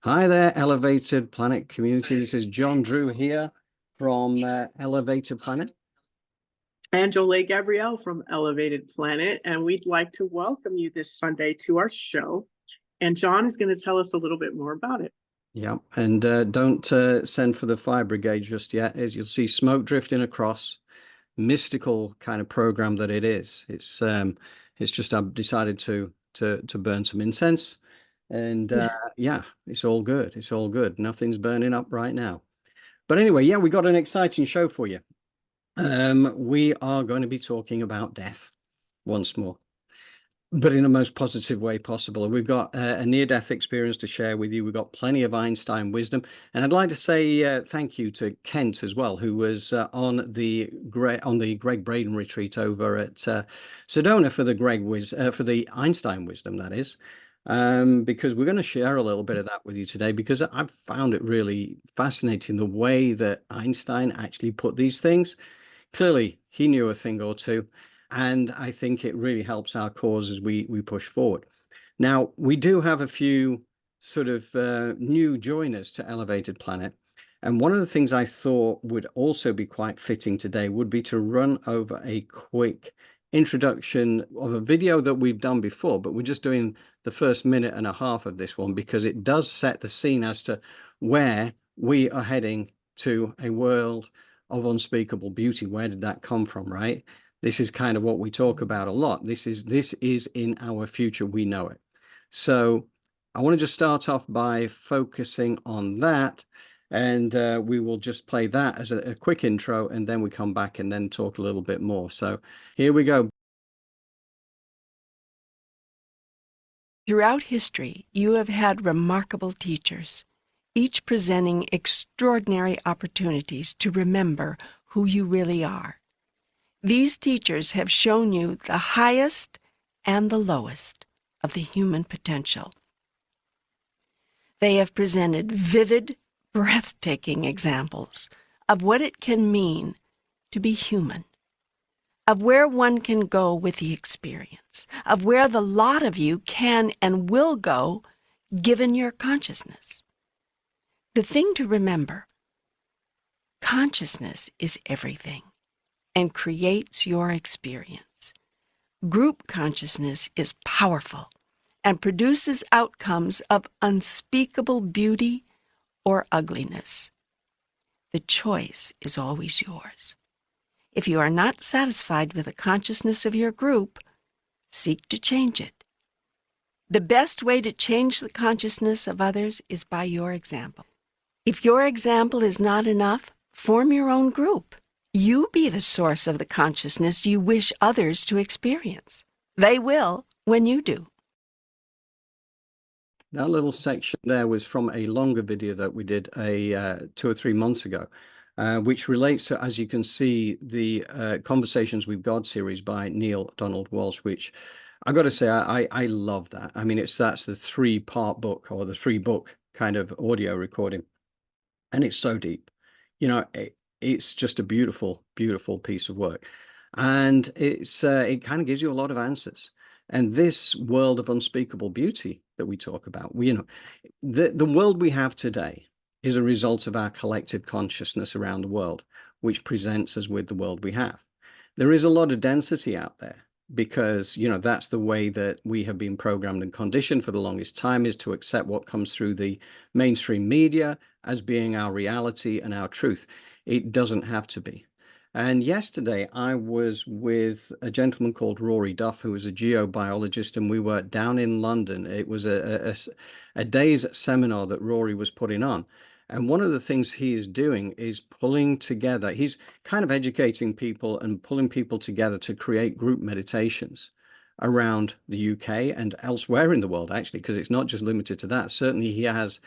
Hi there, Elevated Planet community. This is John Drew here from Elevated Planet. Angela Gabrielle from Elevated Planet, and we'd like to welcome you this Sunday to our show. And John is going to tell us a little bit more about it. Yeah, and don't send for the fire brigade just yet, as you'll see smoke drifting across. Mystical kind of program that it is. It's just I've decided to burn some incense, and yeah, it's all good. It's all good. Nothing's burning up right now. But anyway, yeah, we got an exciting show for you. We are going to be talking about death once more, but in the most positive way possible. And we've got a near-death experience to share with you. We've got plenty of Einstein wisdom. And I'd like to say thank you to Kent as well, who was on the Greg Braden retreat over at Sedona for the for the Einstein wisdom, that is. Because we're going to share a little bit of that with you today, because I've found it really fascinating the way that Einstein actually put these things. Clearly, he knew a thing or two, and I think it really helps our cause as we push forward. Now, we do have a few sort of new joiners to Elevated Planet, and one of the things I thought would also be quite fitting today would be to run over a quick introduction of a video that we've done before, but we're just doing the first minute and a half of this one because it does set the scene as to where we are heading to a world of unspeakable beauty. Where did that come from, right? This is kind of what we talk about a lot. This is in our future. We know it. So I want to just start off by focusing on that. And we will just play that as a quick intro, and then we come back and then talk a little bit more. So here we go. Throughout history, you have had remarkable teachers, each presenting extraordinary opportunities to remember who you really are. These teachers have shown you the highest and the lowest of the human potential. They have presented vivid, breathtaking examples of what it can mean to be human, of where one can go with the experience, of where the lot of you can and will go given your consciousness. The thing to remember, consciousness is everything and creates your experience. Group consciousness is powerful and produces outcomes of unspeakable beauty or ugliness. The choice is always yours. If you are not satisfied with the consciousness of your group, seek to change it. The best way to change the consciousness of others is by your example. If your example is not enough, form your own group. You be the source of the consciousness you wish others to experience. They will when you do. That little section there was from a longer video that we did 2 or 3 months ago, which relates to, as you can see, the Conversations with God series by Neil Donald Walsh, which I got to say, I love that. I mean, that's the 3-part book, or the 3-book kind of audio recording. And it's so deep. You know, it's just a beautiful, beautiful piece of work. And it kind of gives you a lot of answers. And this world of unspeakable beauty that we talk about, the world we have today is a result of our collective consciousness around the world, which presents us with the world we have. There is a lot of density out there because, that's the way that we have been programmed and conditioned for the longest time, is to accept what comes through the mainstream media as being our reality and our truth. It doesn't have to be. And yesterday I was with a gentleman called Rory Duff, who was a geobiologist, and we were down in London. It was a day's seminar that Rory was putting on. And one of the things he is doing is pulling together, he's kind of educating people and pulling people together to create group meditations around the UK and elsewhere in the world, actually, because it's not just limited to that. Certainly he has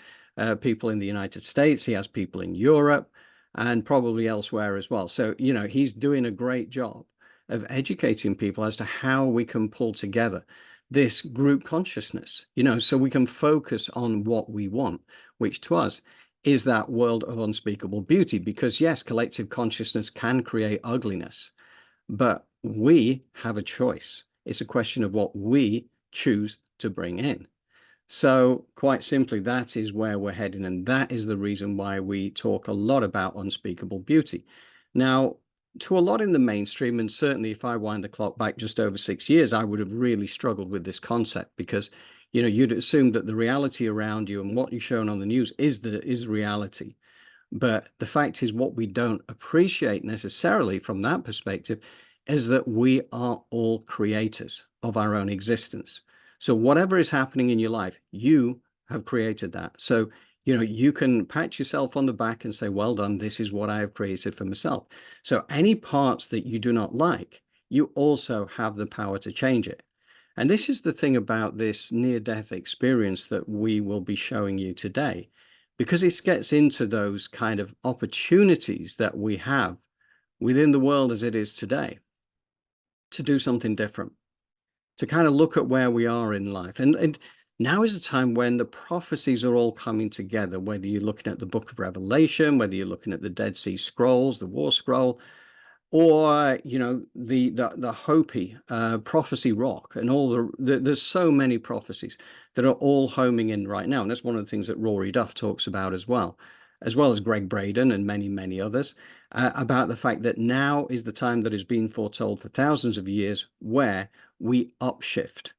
people in the United States, he has people in Europe, and probably elsewhere as well. So, he's doing a great job of educating people as to how we can pull together this group consciousness, so we can focus on what we want, which to us is that world of unspeakable beauty. Because yes, collective consciousness can create ugliness, but we have a choice. It's a question of what we choose to bring in. So quite simply, that is where we're heading. And that is the reason why we talk a lot about unspeakable beauty. Now, to a lot in the mainstream, and certainly if I wind the clock back just over 6 years, I would have really struggled with this concept because, you'd assume that the reality around you and what you're shown on the news is reality. But the fact is, what we don't appreciate necessarily from that perspective is that we are all creators of our own existence. So whatever is happening in your life, you have created that. So, you can pat yourself on the back and say, well done, this is what I have created for myself. So any parts that you do not like, you also have the power to change it. And this is the thing about this near-death experience that we will be showing you today, because it gets into those kind of opportunities that we have within the world as it is today to do something different, to kind of look at where we are in life. And now is a time when the prophecies are all coming together, whether you're looking at the book of Revelation, whether you're looking at the Dead Sea Scrolls, the War Scroll, or the Hopi prophecy rock, and there's so many prophecies that are all homing in right now. And that's one of the things that Rory Duff talks about as well as Greg Braden and many others, about the fact that now is the time that has been foretold for thousands of years, where we upshift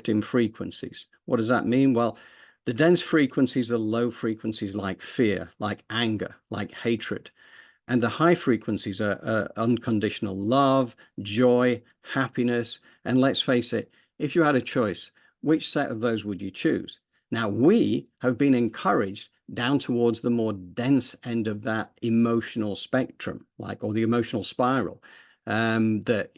in frequencies. What does that mean? Well, the dense frequencies are low frequencies like fear, like anger, like hatred. And the high frequencies are unconditional love, joy, happiness. And let's face it, if you had a choice, which set of those would you choose? Now, we have been encouraged down towards the more dense end of that emotional spectrum, or the emotional spiral, that,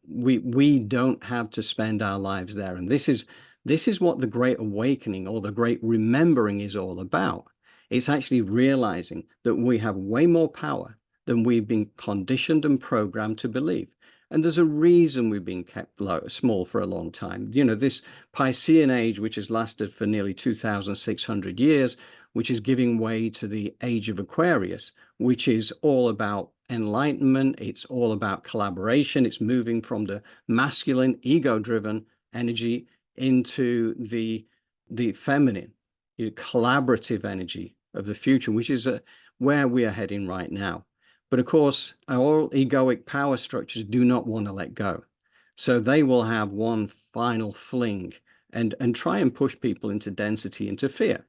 we don't have to spend our lives there. And this is what the Great Awakening or the Great Remembering is all about. It's actually realizing that we have way more power than we've been conditioned and programmed to believe. And there's a reason we've been kept small for a long time. This Piscean age, which has lasted for nearly 2,600 years, which is giving way to the age of Aquarius, which is all about enlightenment. It's all about collaboration. It's moving from the masculine, ego-driven energy into the feminine, collaborative energy of the future, which is where we are heading right now. But of course, our egoic power structures do not want to let go. So they will have one final fling and try and push people into density, into fear.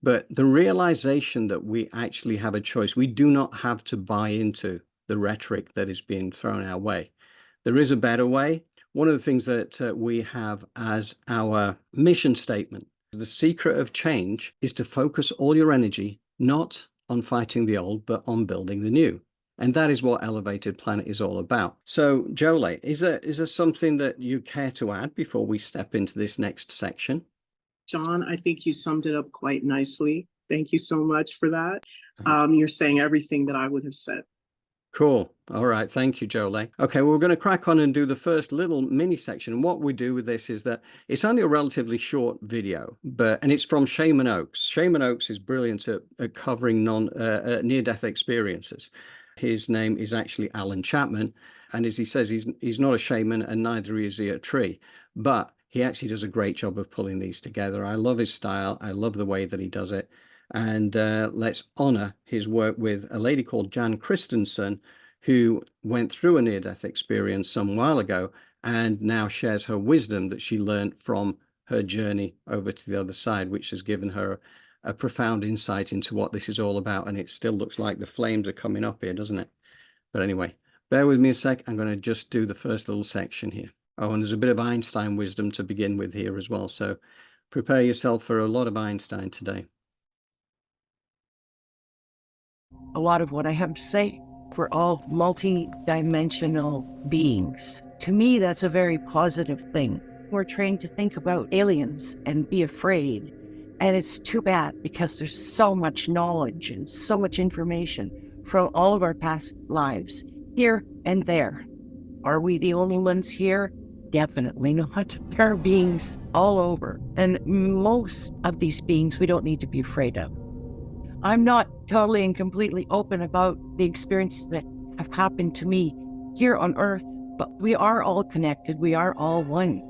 But the realization that we actually have a choice, we do not have to buy into the rhetoric that is being thrown our way. There is a better way. One of the things that we have as our mission statement, the secret of change, is to focus all your energy not on fighting the old, but on building the new. And that is what Elevated Planet is all about. So, Jolie, is there something that you care to add before we step into this next section? John, I think you summed it up quite nicely. Thank you so much for that. You're saying everything that I would have said. Cool. All right. Thank you, Jolie. Okay, well, we're going to crack on and do the first little mini section. And what we do with this is that it's only a relatively short video, and it's from Shaman Oaks. Shaman Oaks is brilliant at covering near-death experiences. His name is actually Alan Chapman. And as he says, he's not a shaman, and neither is he a tree. But he actually does a great job of pulling these together. I love his style. I love the way that he does it. And let's honor his work with a lady called Jan Christensen, who went through a near-death experience some while ago and now shares her wisdom that she learned from her journey over to the other side, which has given her a profound insight into what this is all about. And it still looks like the flames are coming up here, doesn't it? But anyway, bear with me a sec. I'm going to just do the first little section here. Oh, and there's a bit of Einstein wisdom to begin with here as well. So prepare yourself for a lot of Einstein today. A lot of what I have to say, we're all multi-dimensional beings. To me, that's a very positive thing. We're trained to think about aliens and be afraid. And it's too bad because there's so much knowledge and so much information from all of our past lives, here and there. Are we the only ones here? Definitely not. There are beings all over. And most of these beings we don't need to be afraid of. I'm not totally and completely open about the experiences that have happened to me here on Earth, but we are all connected. We are all one.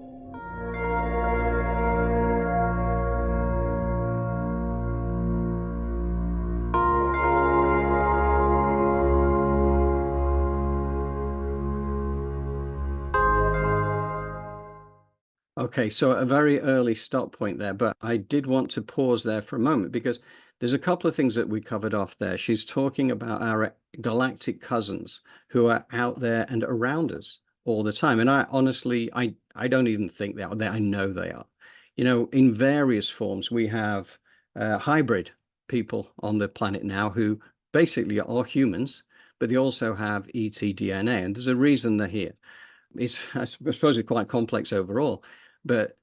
Okay, so a very early stop point there, but I did want to pause there for a moment because there's a couple of things that we covered off there. She's talking about our galactic cousins who are out there and around us all the time. And I honestly, I don't even think they are there. I know they are. You know, in various forms, we have hybrid people on the planet now who basically are humans, but they also have ET-DNA, and there's a reason they're here. It's, I suppose, it's quite complex overall, but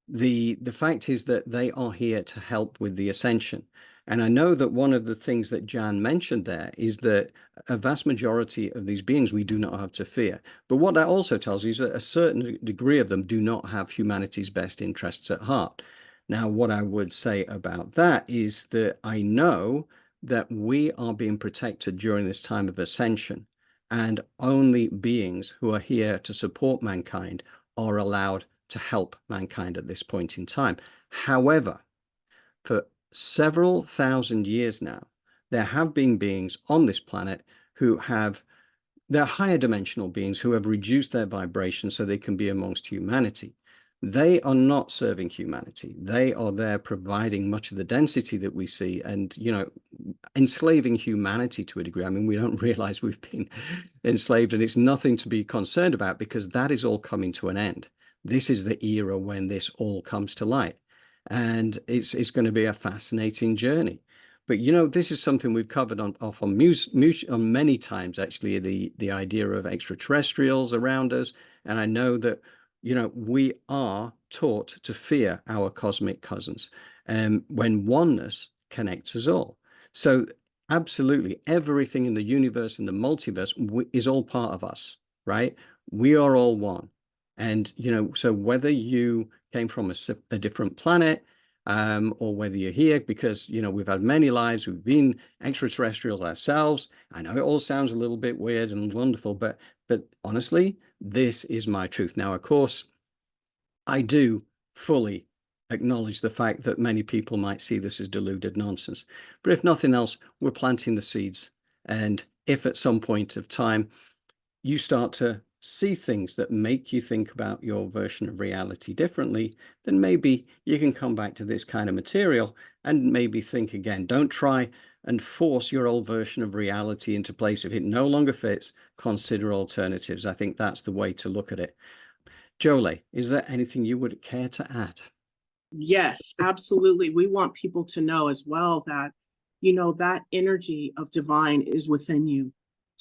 the fact is that they are here to help with the ascension. And I know that one of the things that Jan mentioned there is that a vast majority of these beings we do not have to fear. But what that also tells you is that a certain degree of them do not have humanity's best interests at heart. Now, what I would say about that is that I know that we are being protected during this time of ascension, and only beings who are here to support mankind are allowed to help mankind at this point in time. However, for several thousand years now, there have been beings on this planet who have, they're higher dimensional beings who have reduced their vibration so they can be amongst humanity. They are not serving humanity. They are there providing much of the density that we see and, you know, enslaving humanity to a degree. I mean, we don't realize we've been enslaved, and it's nothing to be concerned about because that is all coming to an end. This is the era when this all comes to light, and it's going to be a fascinating journey. But you know, this is something we've covered on many times, actually, the idea of extraterrestrials around us. And I know that, you know, we are taught to fear our cosmic cousins, when oneness connects us all. So absolutely everything in the universe and the multiverse is all part of us, right? We are all one. And, you know, so whether you came from a different planet, or whether you're here because, you know, we've had many lives, we've been extraterrestrials ourselves. I know it all sounds a little bit weird and wonderful, but honestly, this is my truth. Now, of course, I do fully acknowledge the fact that many people might see this as deluded nonsense. But if nothing else, we're planting the seeds. And if at some point of time you start to see things that make you think about your version of reality differently, then maybe you can come back to this kind of material and maybe think again. Don't try and force your old version of reality into place. If it no longer fits, consider alternatives. I think that's the way to look at it. Jolie, is there anything you would care to add? Yes, absolutely. We want people to know as well that, you know, that energy of divine is within you.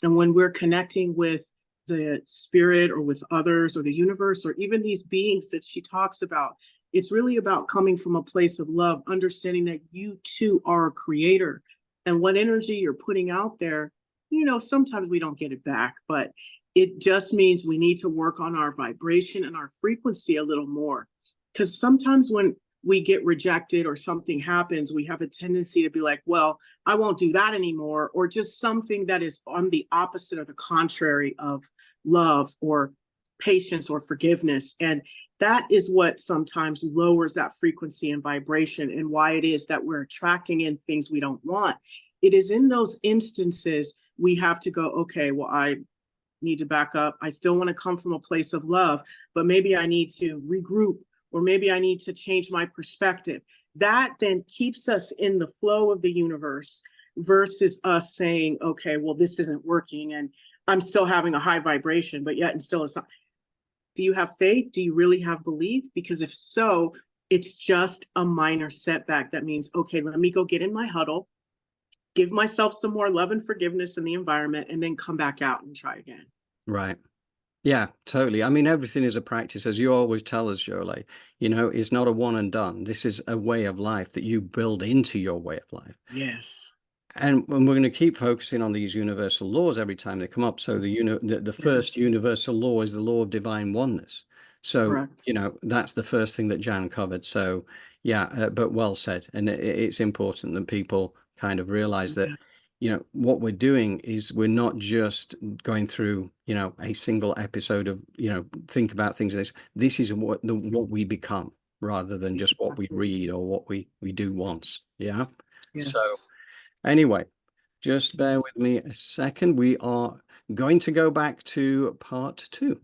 And when we're connecting with the spirit or with others or the universe or even these beings that she talks about, it's really about coming from a place of love, understanding that you too are a creator. And what energy you're putting out there, you know, sometimes we don't get it back, but it just means we need to work on our vibration and our frequency a little more. Because sometimes when we get rejected or something happens, we have a tendency to be like, well, I won't do that anymore, or just something that is on the opposite or the contrary of love or patience or forgiveness. And that is what sometimes lowers that frequency and vibration, and why it is that we're attracting in things we don't want. It is in those instances we have to go, okay, well, I need to back up. I still want to come from a place of love, but maybe I need to regroup, or maybe I need to change my perspective. That then keeps us in the flow of the universe versus us saying, okay, well, this isn't working and I'm still having a high vibration, but yet and still it's not. Do you have faith? Do you really have belief? Because if so, it's just a minor setback. That means, okay, let me go get in my huddle, give myself some more love and forgiveness in the environment, and then come back out and try again. Right. Yeah, totally. I mean, everything is a practice, as you always tell us, Jolie. You know, it's not a one and done. This is a way of life that you build into your way of life. Yes. And we're going to keep focusing on these universal laws every time they come up. So the first universal law is the law of divine oneness. So, Correct. you know, that's the first thing that Jan covered. So, yeah, but well said. And it's important that people kind of realize that, Yeah. you know, what we're doing is we're not just going through, you know, a single episode of, you know, think about things. This is what we become, rather than just what we read or what we do once. Yeah. Yes. So anyway, just bear Yes. with me a second. We are going to go back to part 2.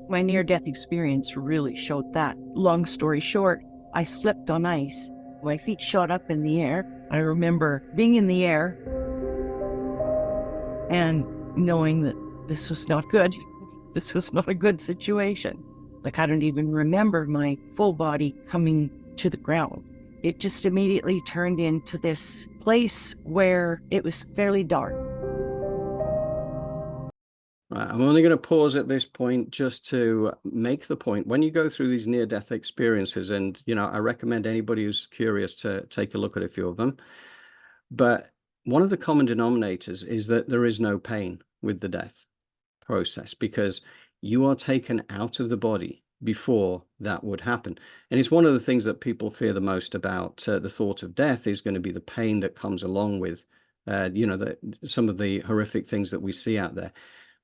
My near-death experience really showed that. Long story short, I slipped on ice. My feet shot up in the air. I remember being in the air and knowing that this was not good. This was not a good situation. Like, I don't even remember my full body coming to the ground. It just immediately turned into this place where it was fairly dark. Right, I'm only going to pause at this point just to make the point. When you go through these near-death experiences, and I recommend anybody who's curious to take a look at a few of them. But one of the common denominators is that there is no pain with the death process, because you are taken out of the body before that would happen. And it's one of the things that people fear the most about the thought of death is going to be the pain that comes along with, some of the horrific things that we see out there.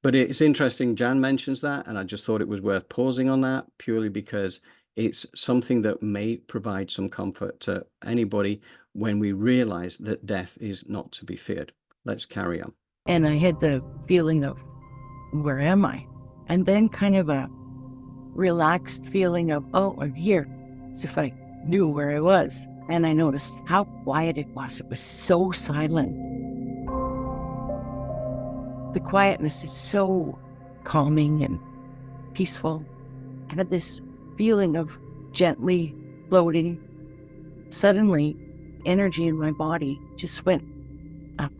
But it's interesting, Jan mentions that, and I just thought it was worth pausing on that, purely because it's something that may provide some comfort to anybody when we realize that death is not to be feared. Let's carry on. And I had the feeling of, where am I? And then kind of a relaxed feeling of, oh, I'm here, as if I knew where I was. And I noticed how quiet it was. It was so silent. The quietness is so calming and peaceful. I had this feeling of gently floating. Suddenly, energy in my body just went up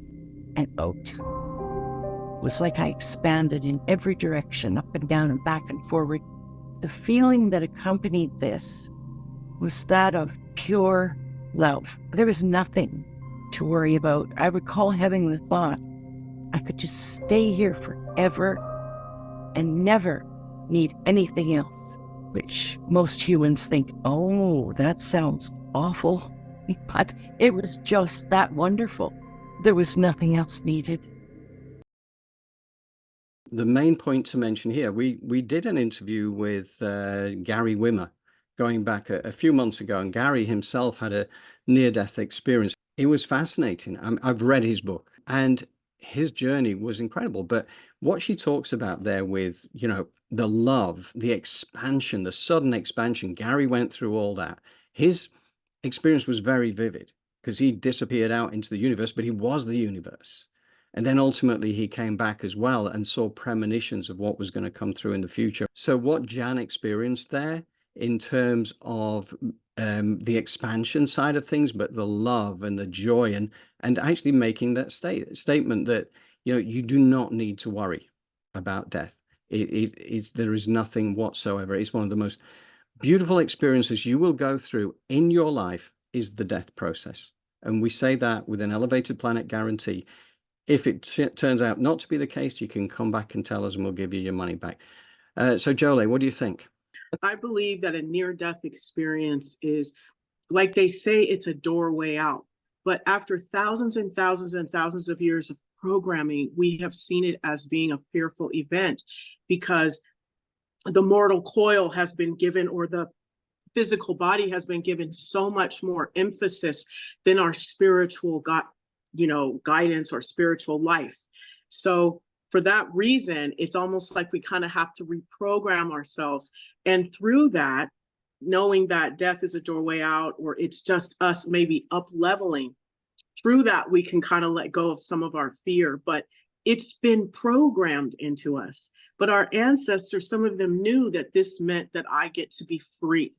and out. It was like I expanded in every direction, up and down and back and forward. The feeling that accompanied this was that of pure love. There was nothing to worry about. I recall having the thought, I could just stay here forever and never need anything else, which most humans think, oh, that sounds awful. But it was just that wonderful. There was nothing else needed. The main point to mention here, we did an interview with Gary Wimmer going back a few months ago, and Gary himself had a near-death experience. It was fascinating. I've read his book, and his journey was incredible. But what she talks about there with, the love, the expansion, the sudden expansion, Gary went through all that. His experience was very vivid because he disappeared out into the universe, but he was the universe. And then ultimately he came back as well and saw premonitions of what was going to come through in the future. So what Jan experienced there in terms of the expansion side of things, but the love and the joy, and actually making that statement that you do not need to worry about death. There is nothing whatsoever. It's one of the most beautiful experiences you will go through in your life is the death process. And we say that with an elevated planet guarantee. If it turns out not to be the case, you can come back and tell us and we'll give you your money back. So Jolie, what do you think? I believe that a near-death experience is, like they say, it's a doorway out. But after thousands and thousands and thousands of years of programming, we have seen it as being a fearful event because the mortal coil has been given, or the physical body has been given so much more emphasis than our spiritual guidance or spiritual life. So for that reason, it's almost like we kind of have to reprogram ourselves. And through that, knowing that death is a doorway out, or it's just us maybe up leveling, through that, we can kind of let go of some of our fear, but it's been programmed into us. But our ancestors, some of them knew that this meant that I get to be free.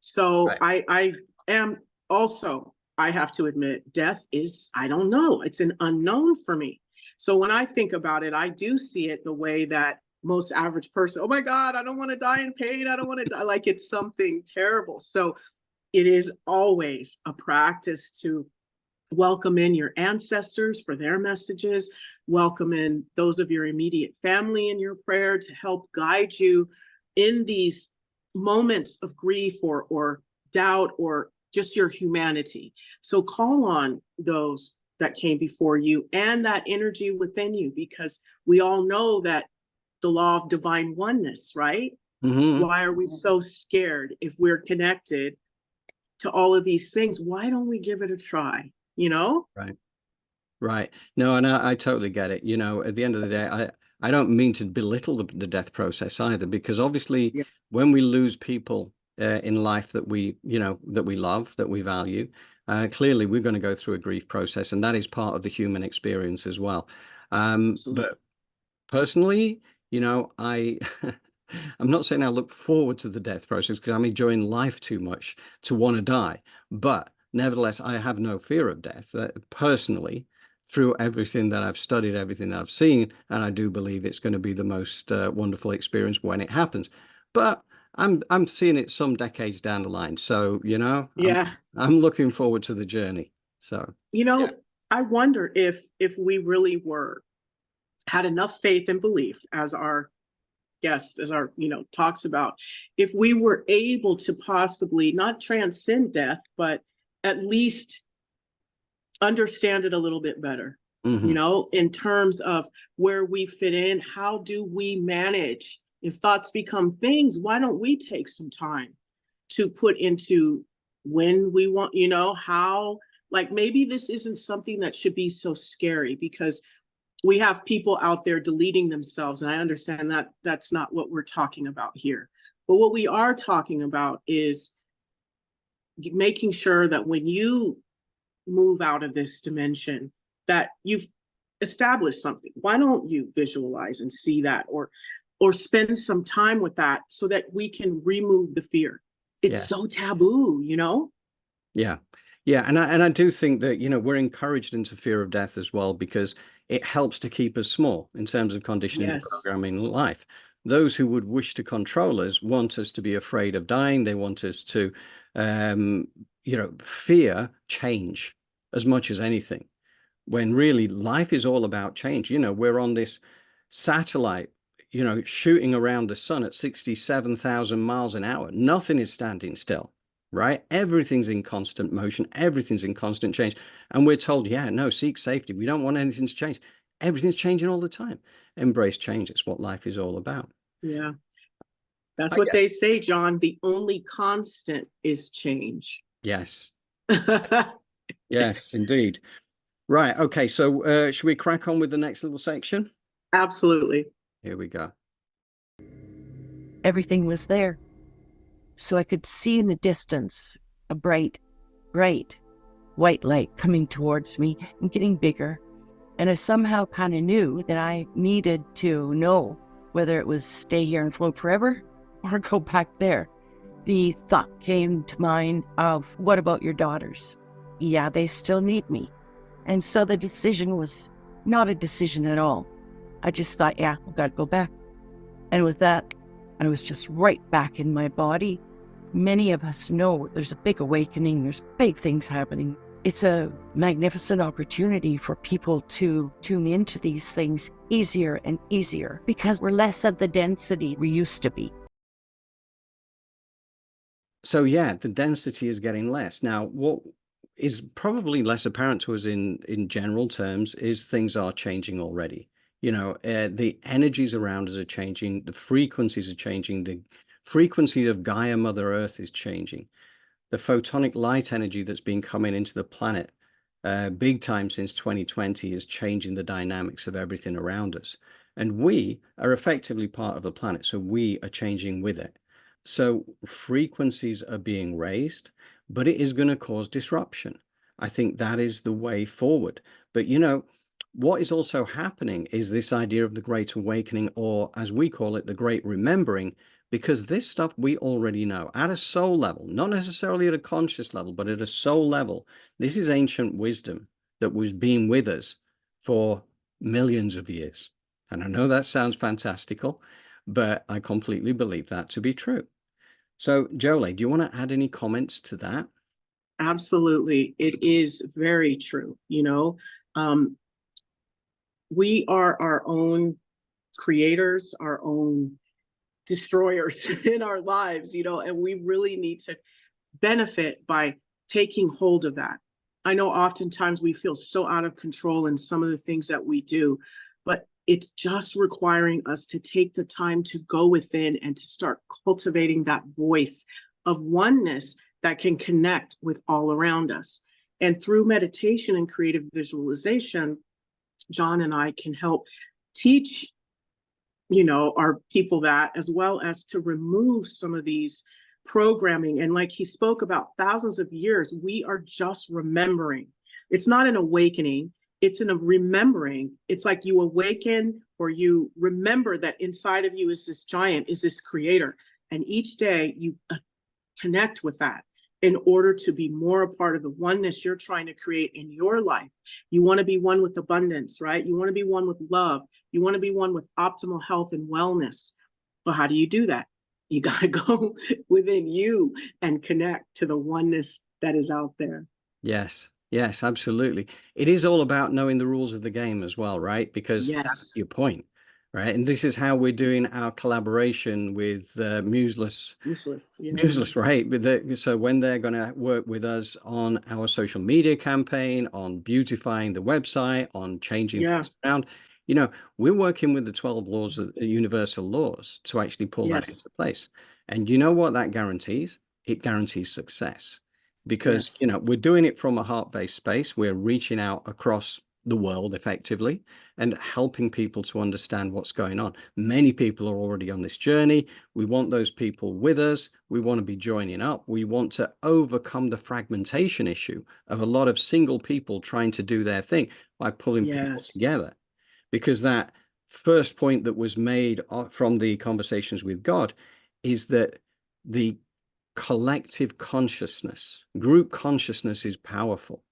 So right. I am also, I have to admit, death is, I don't know, it's an unknown for me. So when I think about it, I do see it the way that most average person, oh my God, I don't want to die in pain. I don't want to die, like it's something terrible. So it is always a practice to welcome in your ancestors for their messages, welcome in those of your immediate family in your prayer to help guide you in these moments of grief or doubt or just your humanity. So call on those that came before you and that energy within you, because we all know that the law of divine oneness, right? Mm-hmm. Why are we so scared if we're connected to all of these things? Why don't we give it a try? Right. No, and I totally get it. At the end of the day, I don't mean to belittle the death process either, because obviously Yeah. when we lose people in life that we, that we love, that we value, clearly we're going to go through a grief process, and that is part of the human experience as well. Absolutely. But personally, I I'm not saying I look forward to the death process because I'm enjoying life too much to want to die. But nevertheless, I have no fear of death personally, through everything that I've studied, everything that I've seen, and I do believe it's going to be the most wonderful experience when it happens. But I'm seeing it some decades down the line, so Yeah. I'm looking forward to the journey. So yeah. I wonder if we really had enough faith and belief, as our guest, as our, talks about, if we were able to possibly not transcend death, but at least understand it a little bit better, Mhm. in terms of where we fit in. How do we manage? If thoughts become things, why don't we take some time to put into when we want, how, like, maybe this isn't something that should be so scary, because we have people out there deleting themselves. And I understand that that's not what we're talking about here. But what we are talking about is making sure that when you move out of this dimension, that you've established something. Why don't you visualize and see that, or spend some time with that, so that we can remove the fear? It's Yeah. so taboo, Yeah. Yeah. And I do think that, we're encouraged into fear of death as well, because it helps to keep us small in terms of conditioning and Yes. programming life. Those who would wish to control us want us to be afraid of dying. They want us to, fear change as much as anything, when really life is all about change. We're on this satellite, shooting around the sun at 67,000 miles an hour. Nothing is standing still, right? Everything's in constant motion, everything's in constant change. And we're told, yeah, no, seek safety. We don't want anything to change. Everything's changing all the time. Embrace change. It's what life is all about. Yeah. That's I what get. they say, John. The only constant is change. Yes. Yes, indeed. Right. Okay. So should we crack on with the next little section? Absolutely. Here we go. Everything was there. So I could see in the distance a bright, bright white light coming towards me and getting bigger. And I somehow kind of knew that I needed to know whether it was stay here and float forever or go back there. The thought came to mind of, what about your daughters? Yeah, they still need me. And so the decision was not a decision at all. I just thought, yeah, I've got to go back. And with that, I was just right back in my body. Many of us know there's a big awakening, there's big things happening. It's a magnificent opportunity for people to tune into these things easier and easier, because we're less of the density we used to be. So yeah, the density is getting less. Now, what is probably less apparent to us in general terms is things are changing already. The energies around us are changing, the frequencies are changing, the frequency of Gaia Mother Earth is changing. The photonic light energy that's been coming into the planet big time since 2020 is changing the dynamics of everything around us. And we are effectively part of the planet, so we are changing with it. So frequencies are being raised, but it is going to cause disruption. I think that is the way forward. But what is also happening is this idea of the Great Awakening, or as we call it, the Great Remembering, because this stuff we already know at a soul level, not necessarily at a conscious level, but at a soul level. This is ancient wisdom that was being with us for millions of years. And I know that sounds fantastical, but I completely believe that to be true. So, Jolie, do you want to add any comments to that? Absolutely. It is very true. We are our own creators, our own destroyers in our lives, and we really need to benefit by taking hold of that. I know oftentimes we feel so out of control in some of the things that we do, but it's just requiring us to take the time to go within and to start cultivating that voice of oneness that can connect with all around us. And through meditation and creative visualization, John and I can help teach our people that, as well as to remove some of these programming. And like he spoke about thousands of years, we are just remembering. It's not an awakening, it's in a remembering. It's like you awaken or you remember that inside of you is this giant, is this creator. And each day you connect with that in order to be more a part of the oneness you're trying to create in your life. You want to be one with abundance, right? You want to be one with love. You want to be one with optimal health and wellness. But how do you do that? You got to go within you and connect to the oneness that is out there. Yes. Yes, absolutely. It is all about knowing the rules of the game as well, right? Because that's Yes. your point, right? And this is how we're doing our collaboration with Museless, Useless. Yeah. Museless, right? So when they're going to work with us on our social media campaign, on beautifying the website, on changing Yeah. things around, we're working with the 12 laws, of universal laws, to actually pull that Yes. into place. And you know what that guarantees? It guarantees success. Because, Yes. we're doing it from a heart-based space. We're reaching out across the world effectively and helping people to understand what's going on. Many people are already on this journey. We want those people with us. We want to be joining up. We want to overcome the fragmentation issue of a lot of single people trying to do their thing by pulling people Yes. together. Because that first point that was made from the conversations with God is that the collective consciousness, group consciousness is powerful.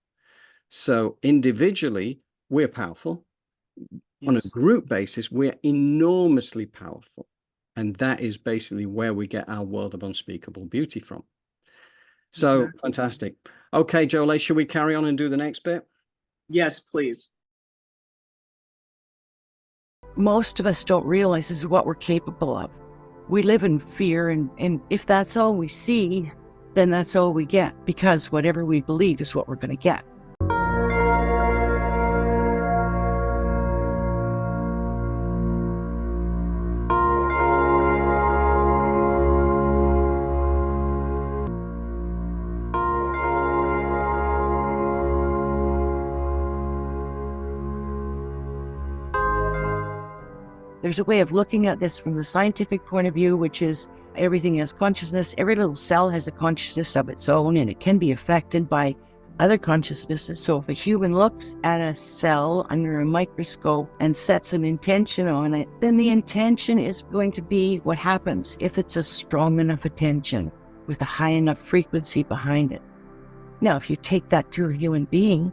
So individually, we're powerful. On a Yes. group basis, we're enormously powerful. And that is basically where we get our world of unspeakable beauty from. So Exactly. fantastic. Okay, Jolie, should we carry on and do the next bit? Yes, please. Most of us don't realize this is what we're capable of. We live in fear, and if that's all we see, then that's all we get, because whatever we believe is what we're going to get. There's a way of looking at this from the scientific point of view, which is everything has consciousness. Every little cell has a consciousness of its own, and it can be affected by other consciousnesses. So if a human looks at a cell under a microscope and sets an intention on it, then the intention is going to be what happens if it's a strong enough attention with a high enough frequency behind it. Now, if you take that to a human being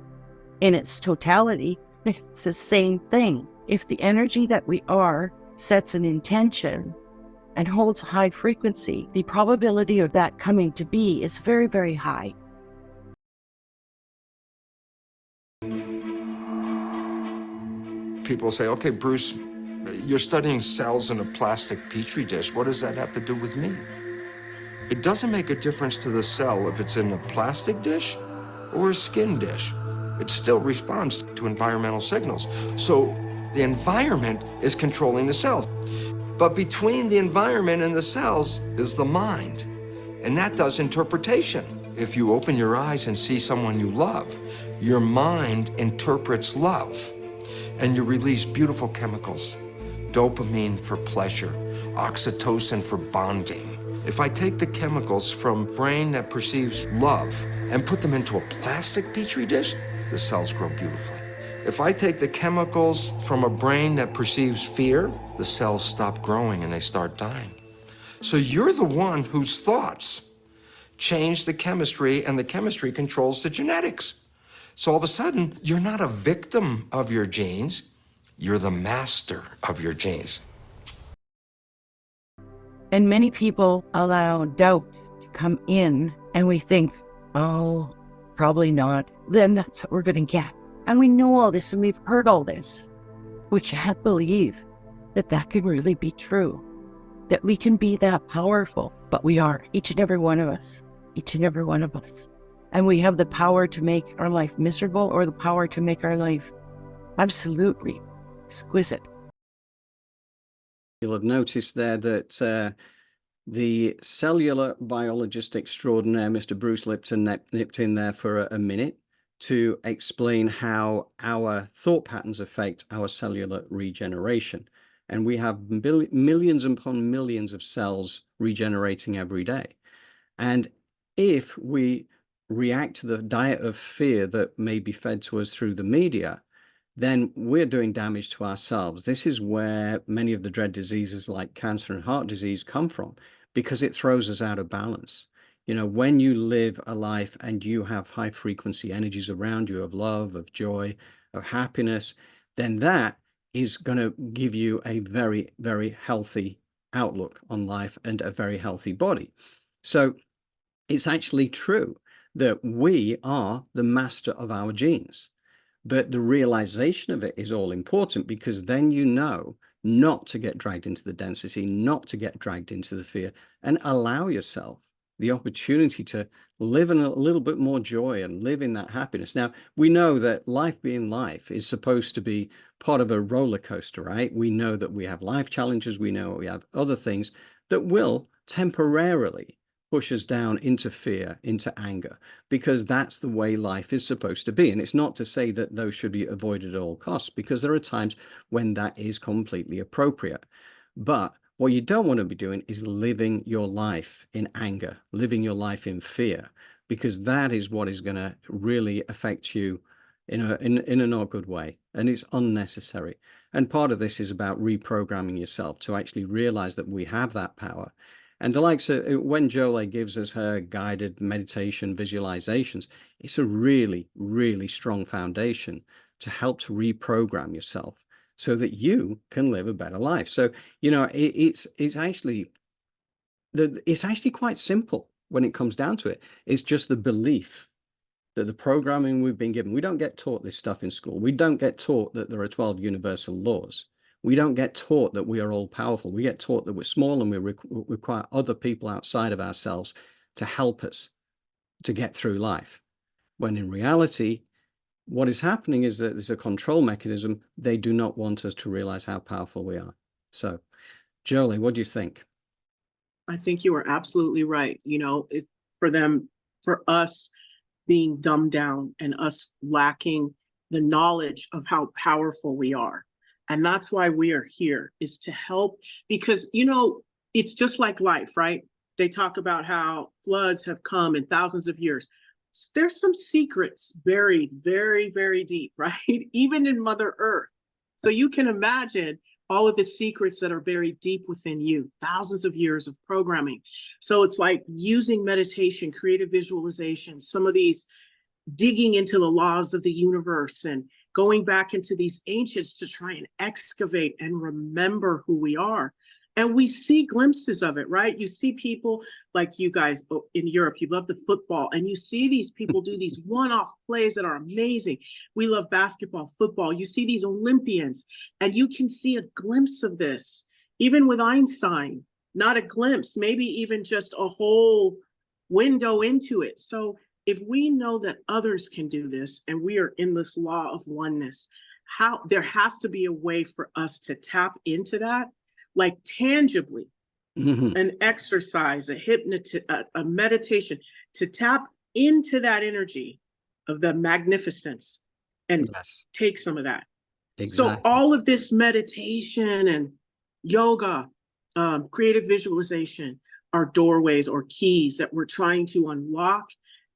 in its totality, it's the same thing. If the energy that we are sets an intention and holds a high frequency, the probability of that coming to be is very, very high. People say, okay, Bruce, you're studying cells in a plastic petri dish. What does that have to do with me? It doesn't make a difference to the cell if it's in a plastic dish or a skin dish. It still responds to environmental signals. So the environment is controlling the cells. But between the environment and the cells is the mind, and that does interpretation. If you open your eyes and see someone you love, your mind interprets love, and you release beautiful chemicals. Dopamine for pleasure, oxytocin for bonding. If I take the chemicals from brain that perceives love and put them into a plastic petri dish, the cells grow beautifully. If I take the chemicals from a brain that perceives fear, the cells stop growing and they start dying. So you're the one whose thoughts change the chemistry, and the chemistry controls the genetics. So all of a sudden, you're not a victim of your genes, you're the master of your genes. And many people allow doubt to come in, and we think, oh, probably not. Then that's what we're going to get. And we know all this, and we've heard all this. We can't believe that that can really be true, that we can be that powerful. But we are, each and every one of us, each and every one of us. And we have the power to make our life miserable, or the power to make our life absolutely exquisite. You'll have noticed there that the cellular biologist extraordinaire, Mr. Bruce Lipton, nipped in there for a minute to explain how our thought patterns affect our cellular regeneration. and we have millions upon millions of cells regenerating every day. And if we react to the diet of fear that may be fed to us through the media, then we're doing damage to ourselves. This is where many of the dread diseases like cancer and heart disease come from, because it throws us out of balance. You know, when you live a life and you have high frequency energies around you of love, of joy, of happiness, then that is going to give you a very, very healthy outlook on life and a very healthy body. So it's actually true that we are the master of our genes. But the realization of it is all important, because then you know not to get dragged into the density, not to get dragged into the fear, and allow yourself the opportunity to live in a little bit more joy and live in that happiness. Now, we know that life being life is supposed to be part of a roller coaster, right? We know that we have life challenges. We know we have other things that will temporarily push us down into fear, into anger, because that's the way life is supposed to be. And it's not to say that those should be avoided at all costs, because there are times when that is completely appropriate. But what you don't want to be doing is living your life in anger, living your life in fear, because that is what is going to really affect you in a not good way, and it's unnecessary. And part of this is about reprogramming yourself to actually realize that we have that power. And the likes of when Jolie gives us her guided meditation visualizations, it's a really, really strong foundation to help to reprogram yourself so that you can live a better life. So, you know, it's actually quite simple when it comes down to it. It's just the belief that the programming we've been given, we don't get taught this stuff in school. We don't get taught that there are 12 universal laws. We don't get taught that we are all powerful. We get taught that we're small and we require other people outside of ourselves to help us to get through life. When in reality, what is happening is that there's a control mechanism. They do not want us to realize how powerful we are. So, Jolie, what do you think? I think you are absolutely right. You know, for us being dumbed down and us lacking the knowledge of how powerful we are. And that's why we are here, is to help, because, you know, it's just like life, right? They talk about how floods have come in thousands of years. There's some secrets buried very, very deep, right? Even in Mother Earth. So you can imagine all of the secrets that are buried deep within you, thousands of years of programming. So it's like using meditation, creative visualization, some of these digging into the laws of the universe and going back into these ancients to try and excavate and remember who we are. And we see glimpses of it, right? You see people like you guys in Europe, you love the football, and you see these people do these one-off plays that are amazing. We love basketball, football. You see these Olympians, and you can see a glimpse of this, even with Einstein, not a glimpse, maybe even just a whole window into it. So if we know that others can do this, and we are in this law of oneness, there has to be a way for us to tap into that, like tangibly, an exercise, a meditation, to tap into that energy of the magnificence and take some of that. Exactly. So all of this meditation and yoga, creative visualization are doorways or keys that we're trying to unlock.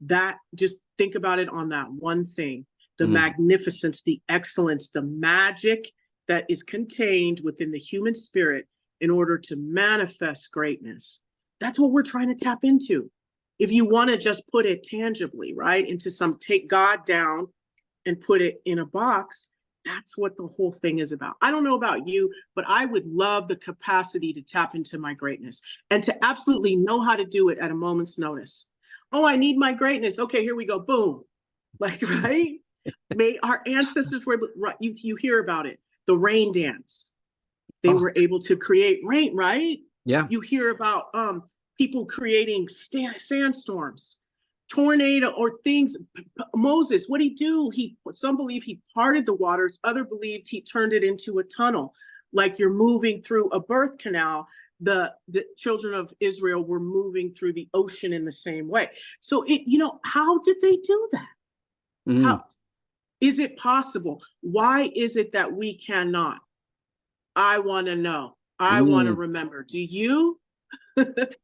That, just think about it on that one thing, the magnificence, the excellence, the magic that is contained within the human spirit in order to manifest greatness. That's what we're trying to tap into. If you want to just put it tangibly, right, into take God down and put it in a box, that's what the whole thing is about. I don't know about you, but I would love the capacity to tap into my greatness and to absolutely know how to do it at a moment's notice. Oh, I need my greatness. Okay, here we go. Boom. Like, right? May our ancestors were, right, you hear about it, the rain dance. They were able to create rain, right? Yeah. You hear about people creating sandstorms, tornado, or things. Moses, what did he do? Some believe he parted the waters. Others believed he turned it into a tunnel. Like you're moving through a birth canal. The children of Israel were moving through the ocean in the same way. So how did they do that? How is it possible? Why is it that we cannot? I want to know. I want to Mm. remember. Do you?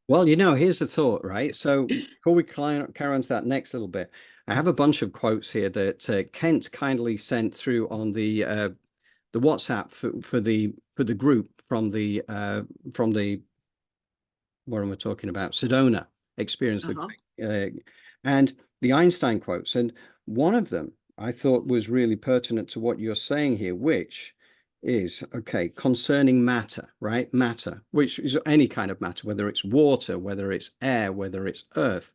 Well, here's the thought, right? So before we carry on to that next little bit, I have a bunch of quotes here that Kent kindly sent through on the WhatsApp for the group from the what am I talking about? Sedona experience, and the Einstein quotes. And one of them I thought was really pertinent to what you're saying here, which is, okay, concerning matter, right? Matter, which is any kind of matter, whether it's water, whether it's air, whether it's earth.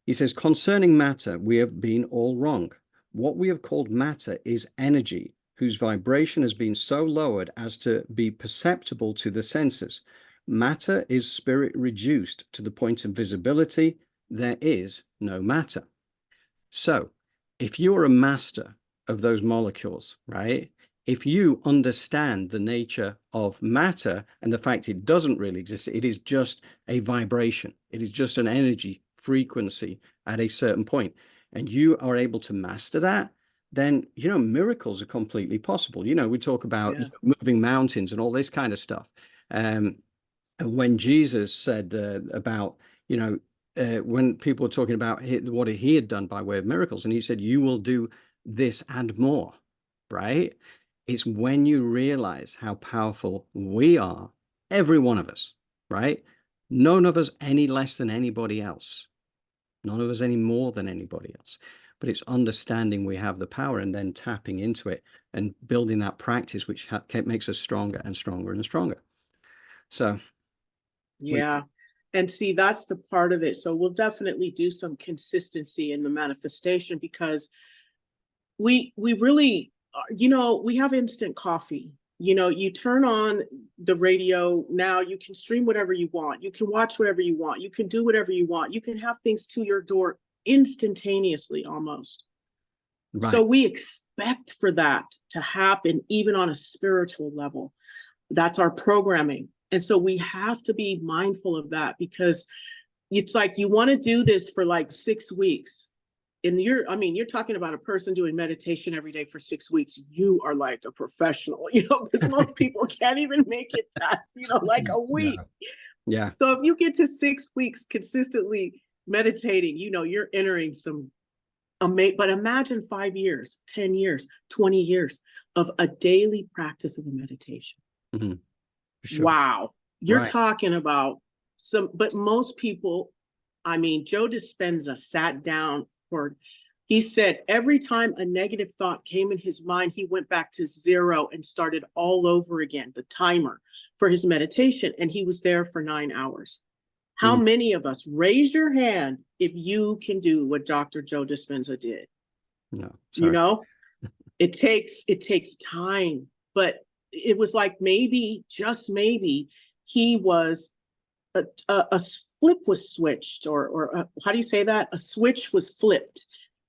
He says, concerning matter, we have been all wrong. What we have called matter is energy, whose vibration has been so lowered as to be perceptible to the senses. Matter is spirit reduced to the point of visibility. There is no matter. So if you're a master of those molecules, right? If you understand the nature of matter and the fact it doesn't really exist, it is just a vibration. It is just an energy frequency at a certain point, and you are able to master that, then, miracles are completely possible. We talk about moving mountains and all this kind of stuff. When Jesus said about, when people were talking about what he had done by way of miracles, and he said, you will do this and more, right? It's when you realize how powerful we are, every one of us, right? None of us any less than anybody else. None of us any more than anybody else. But it's understanding we have the power and then tapping into it and building that practice, which makes us stronger and stronger and stronger. So, yeah. And see, that's the part of it. So we'll definitely do some consistency in the manifestation, because we really, we have instant coffee. You turn on the radio now, you can stream whatever you want. You can watch whatever you want. You can do whatever you want. You can have things to your door instantaneously almost. right. So we expect for that to happen, even on a spiritual level. That's our programming. And so we have to be mindful of that, because it's like you want to do this for like 6 weeks. And you're talking about a person doing meditation every day for 6 weeks. You are like a professional, because most people can't even make it past, like a week. Yeah. So if you get to 6 weeks consistently meditating, you're entering some but imagine 5 years, 10 years, 20 years of a daily practice of a meditation. Mm-hmm. Sure. Wow. You're right. talking about but most people, Joe Dispenza sat down he said every time a negative thought came in his mind, he went back to 0 and started all over again, the timer for his meditation. And he was there for 9 hours. How many of us, raise your hand if you can do what Dr. Joe Dispenza did? No, sorry. It takes time, but it was like maybe, just maybe, he was a flip was switched, or how do you say that? A switch was flipped,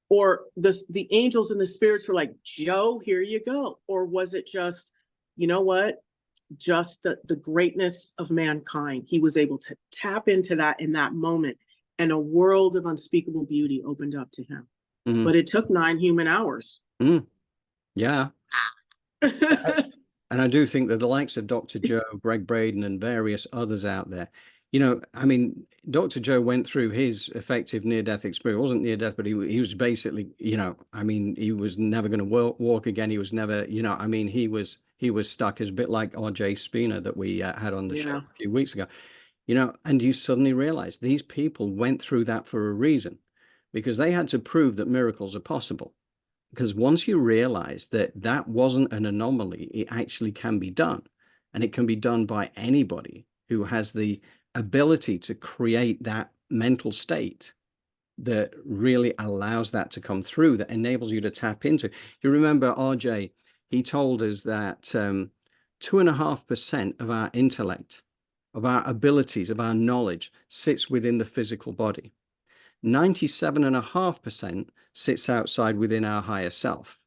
or the angels and the spirits were like, Joe, here you go. Or was it just, just the greatness of mankind? He was able to tap into that in that moment, and a world of unspeakable beauty opened up to him. Mm-hmm. But it took 9 human hours. Yeah. And I do think that the likes of Dr. Joe, Greg Braden, and various others out there, Dr. Joe went through his effective near-death experience. It wasn't near-death, but he was basically, he was never going to walk again. He was never, he was stuck. As a bit like R.J. Spina that we had on the show a few weeks ago, and you suddenly realize these people went through that for a reason, because they had to prove that miracles are possible. Because once you realize that that wasn't an anomaly, it actually can be done. And it can be done by anybody who has the ability to create that mental state that really allows that to come through, that enables you to tap into. You remember RJ, he told us that 2.5% of our intellect, of our abilities, of our knowledge sits within the physical body. 97.5% sits outside within our higher self.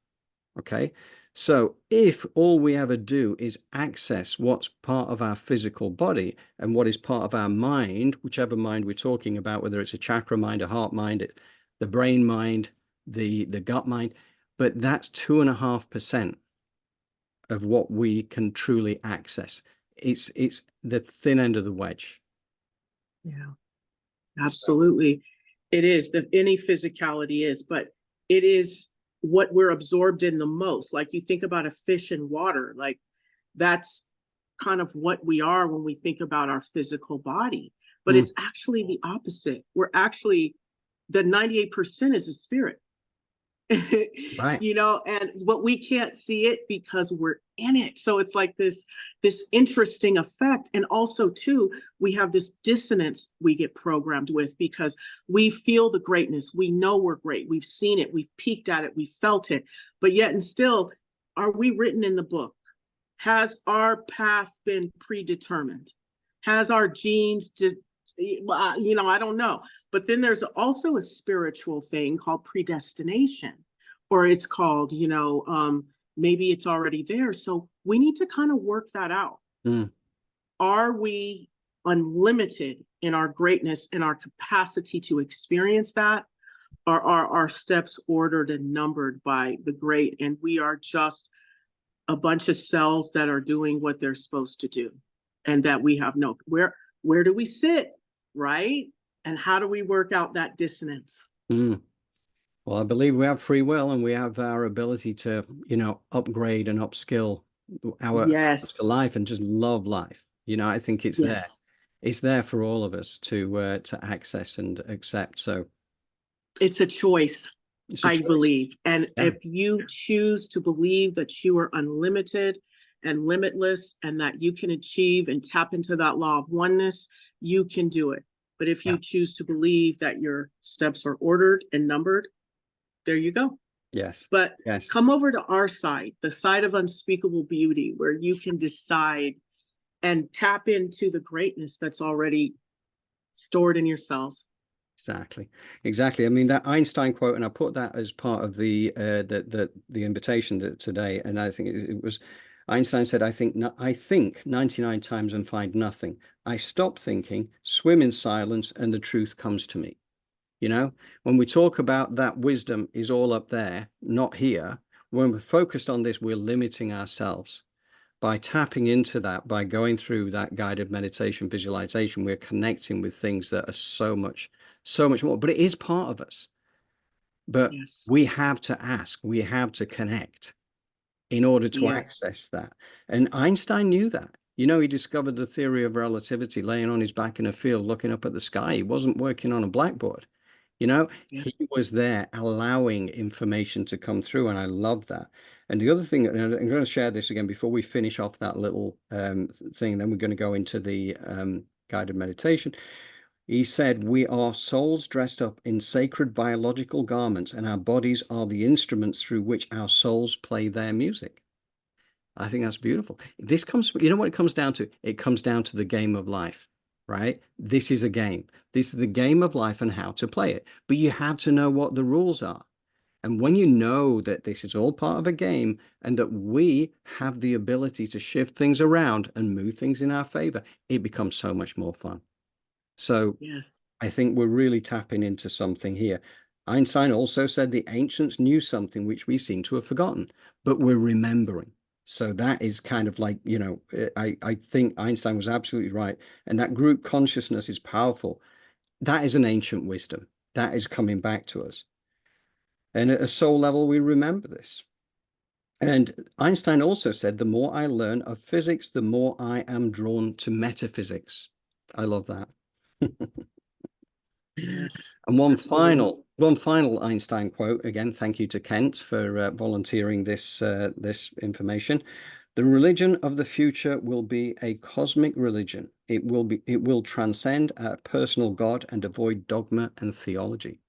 Okay. So if all we ever do is access what's part of our physical body and what is part of our mind, whichever mind we're talking about, whether it's a chakra mind, a heart mind, the brain mind, the gut mind, but that's 2.5%. of what we can truly access. It's the thin end of the wedge. Yeah, absolutely. It is that any physicality is, but it is what we're absorbed in the most. Like you think about a fish in water, like that's kind of what we are when we think about our physical body. But it's actually the opposite. We're actually, the 98% is the spirit. Right. You know, and but we can't see it because we're in it. So it's like this interesting effect. And also too, we have this dissonance we get programmed with because we feel the greatness. We know we're great. We've seen it. We've peeked at it. We felt it. But yet and still, are we written in the book? Has our path been predetermined? Has our genes, you know, I don't know. But then there's also a spiritual thing called predestination, or it's called, you know, maybe it's already there. So we need to kind of work that out. Are we unlimited in our greatness and our capacity to experience that? Or are our steps ordered and numbered by the great? And we are just a bunch of cells that are doing what they're supposed to do, and that we have no, where do we sit, right? And how do we work out that dissonance? Well, I believe we have free will, and we have our ability to, you know, upgrade and upskill our life and just love life. You know, I think it's there. It's there for all of us to access and accept. So it's a choice. I believe. And if you choose to believe that you are unlimited and limitless and that you can achieve and tap into that law of oneness, you can do it. But if you choose to believe that your steps are ordered and numbered, there you go. Yes. But come over to our side, the side of unspeakable beauty, where you can decide and tap into the greatness that's already stored in your cells. Exactly. I mean, that Einstein quote, and I put that as part of the invitation today. And I think it was Einstein said, I think 99 times and find nothing. I stop thinking, swim in silence, and the truth comes to me. You know, when we talk about that wisdom is all up there, not here. When we're focused on this, we're limiting ourselves. By tapping into that, by going through that guided meditation visualization, we're connecting with things that are so much more. But it is part of us. But we have to ask, we have to connect in order to access that. And Einstein knew that. You know, he discovered the theory of relativity laying on his back in a field, looking up at the sky. He wasn't working on a blackboard. You know, he was there allowing information to come through. And I love that. And the other thing, and I'm going to share this again before we finish off that little thing, then we're going to go into the guided meditation. He said, we are souls dressed up in sacred biological garments, and our bodies are the instruments through which our souls play their music. I think that's beautiful. This comes, you know what it comes down to? It comes down to the game of life, right? This is a game. This is the game of life and how to play it. But you have to know what the rules are. And when you know that this is all part of a game and that we have the ability to shift things around and move things in our favor, it becomes so much more fun. So I think we're really tapping into something here. Einstein also said the ancients knew something which we seem to have forgotten, but we're remembering. So that is kind of like, you know, I think Einstein was absolutely right. And that group consciousness is powerful. That is an ancient wisdom. That is coming back to us. And at a soul level, we remember this. And Einstein also said, the more I learn of physics, the more I am drawn to metaphysics. I love that. And one final Einstein quote, again, thank you to Kent for volunteering this information. The religion of the future will be a cosmic religion. It will transcend a personal God and avoid dogma and theology.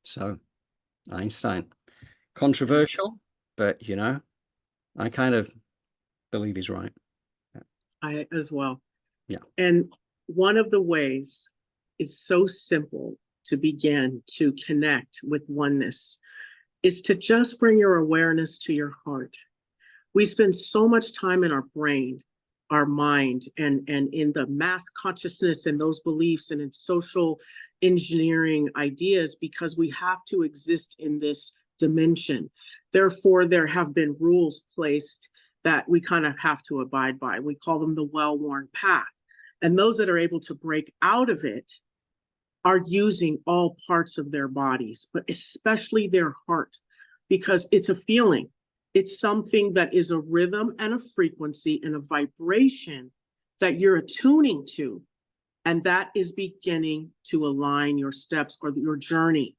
So Einstein, controversial, but you know, I kind of believe he's right. I as well. Yeah. And one of the ways is so simple to begin to connect with oneness is to just bring your awareness to your heart. We spend so much time in our brain, our mind, and in the mass consciousness and those beliefs and in social engineering ideas because we have to exist in this dimension. Therefore, there have been rules placed that we kind of have to abide by. We call them the well-worn path. And those that are able to break out of it are using all parts of their bodies, but especially their heart, because it's a feeling. It's something that is a rhythm and a frequency and a vibration that you're attuning to. And that is beginning to align your steps or your journey.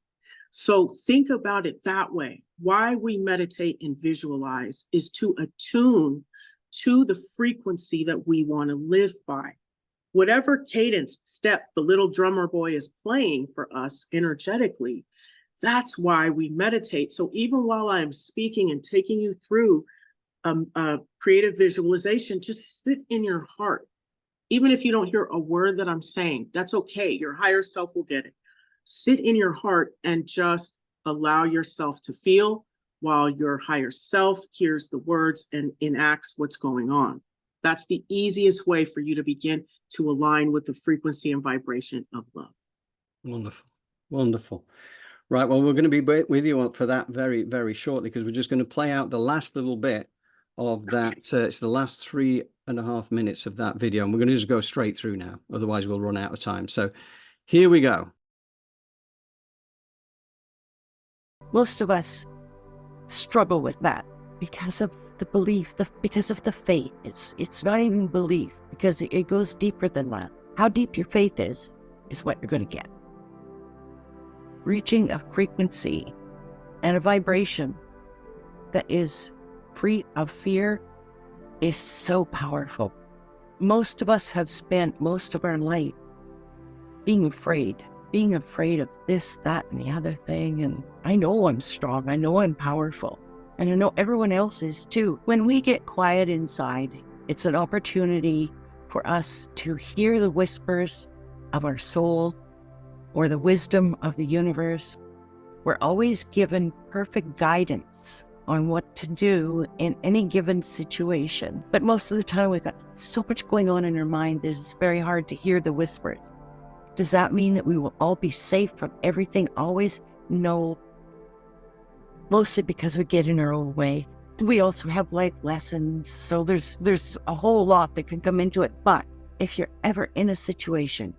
So think about it that way. Why we meditate and visualize is to attune to the frequency that we want to live by. Whatever cadence step the little drummer boy is playing for us energetically, that's why we meditate. So even while I'm speaking and taking you through creative visualization, just sit in your heart. Even if you don't hear a word that I'm saying, that's okay. Your higher self will get it. Sit in your heart and just allow yourself to feel while your higher self hears the words and enacts what's going on. That's the easiest way for you to begin to align with the frequency and vibration of love. Wonderful. Wonderful. Right. Well, we're going to be with you for that very, very shortly, because we're just going to play out the last little bit of that. It's the last 3.5 minutes of that video, and we're going to just go straight through now. Otherwise, we'll run out of time. So here we go. Most of us struggle with that because of the belief, because of the faith. It's not even belief, because it goes deeper than that. How deep your faith is what you're going to get. Reaching a frequency and a vibration that is free of fear is so powerful. Most of us have spent most of our life being afraid of this, that, and the other thing. And I know I'm strong. I know I'm powerful. And I know everyone else is too. When we get quiet inside, it's an opportunity for us to hear the whispers of our soul or the wisdom of the universe. We're always given perfect guidance on what to do in any given situation. But most of the time we've got so much going on in our mind that it's very hard to hear the whispers. Does that mean that we will all be safe from everything always? No. Mostly because we get in our own way. We also have life lessons. So there's a whole lot that can come into it. But if you're ever in a situation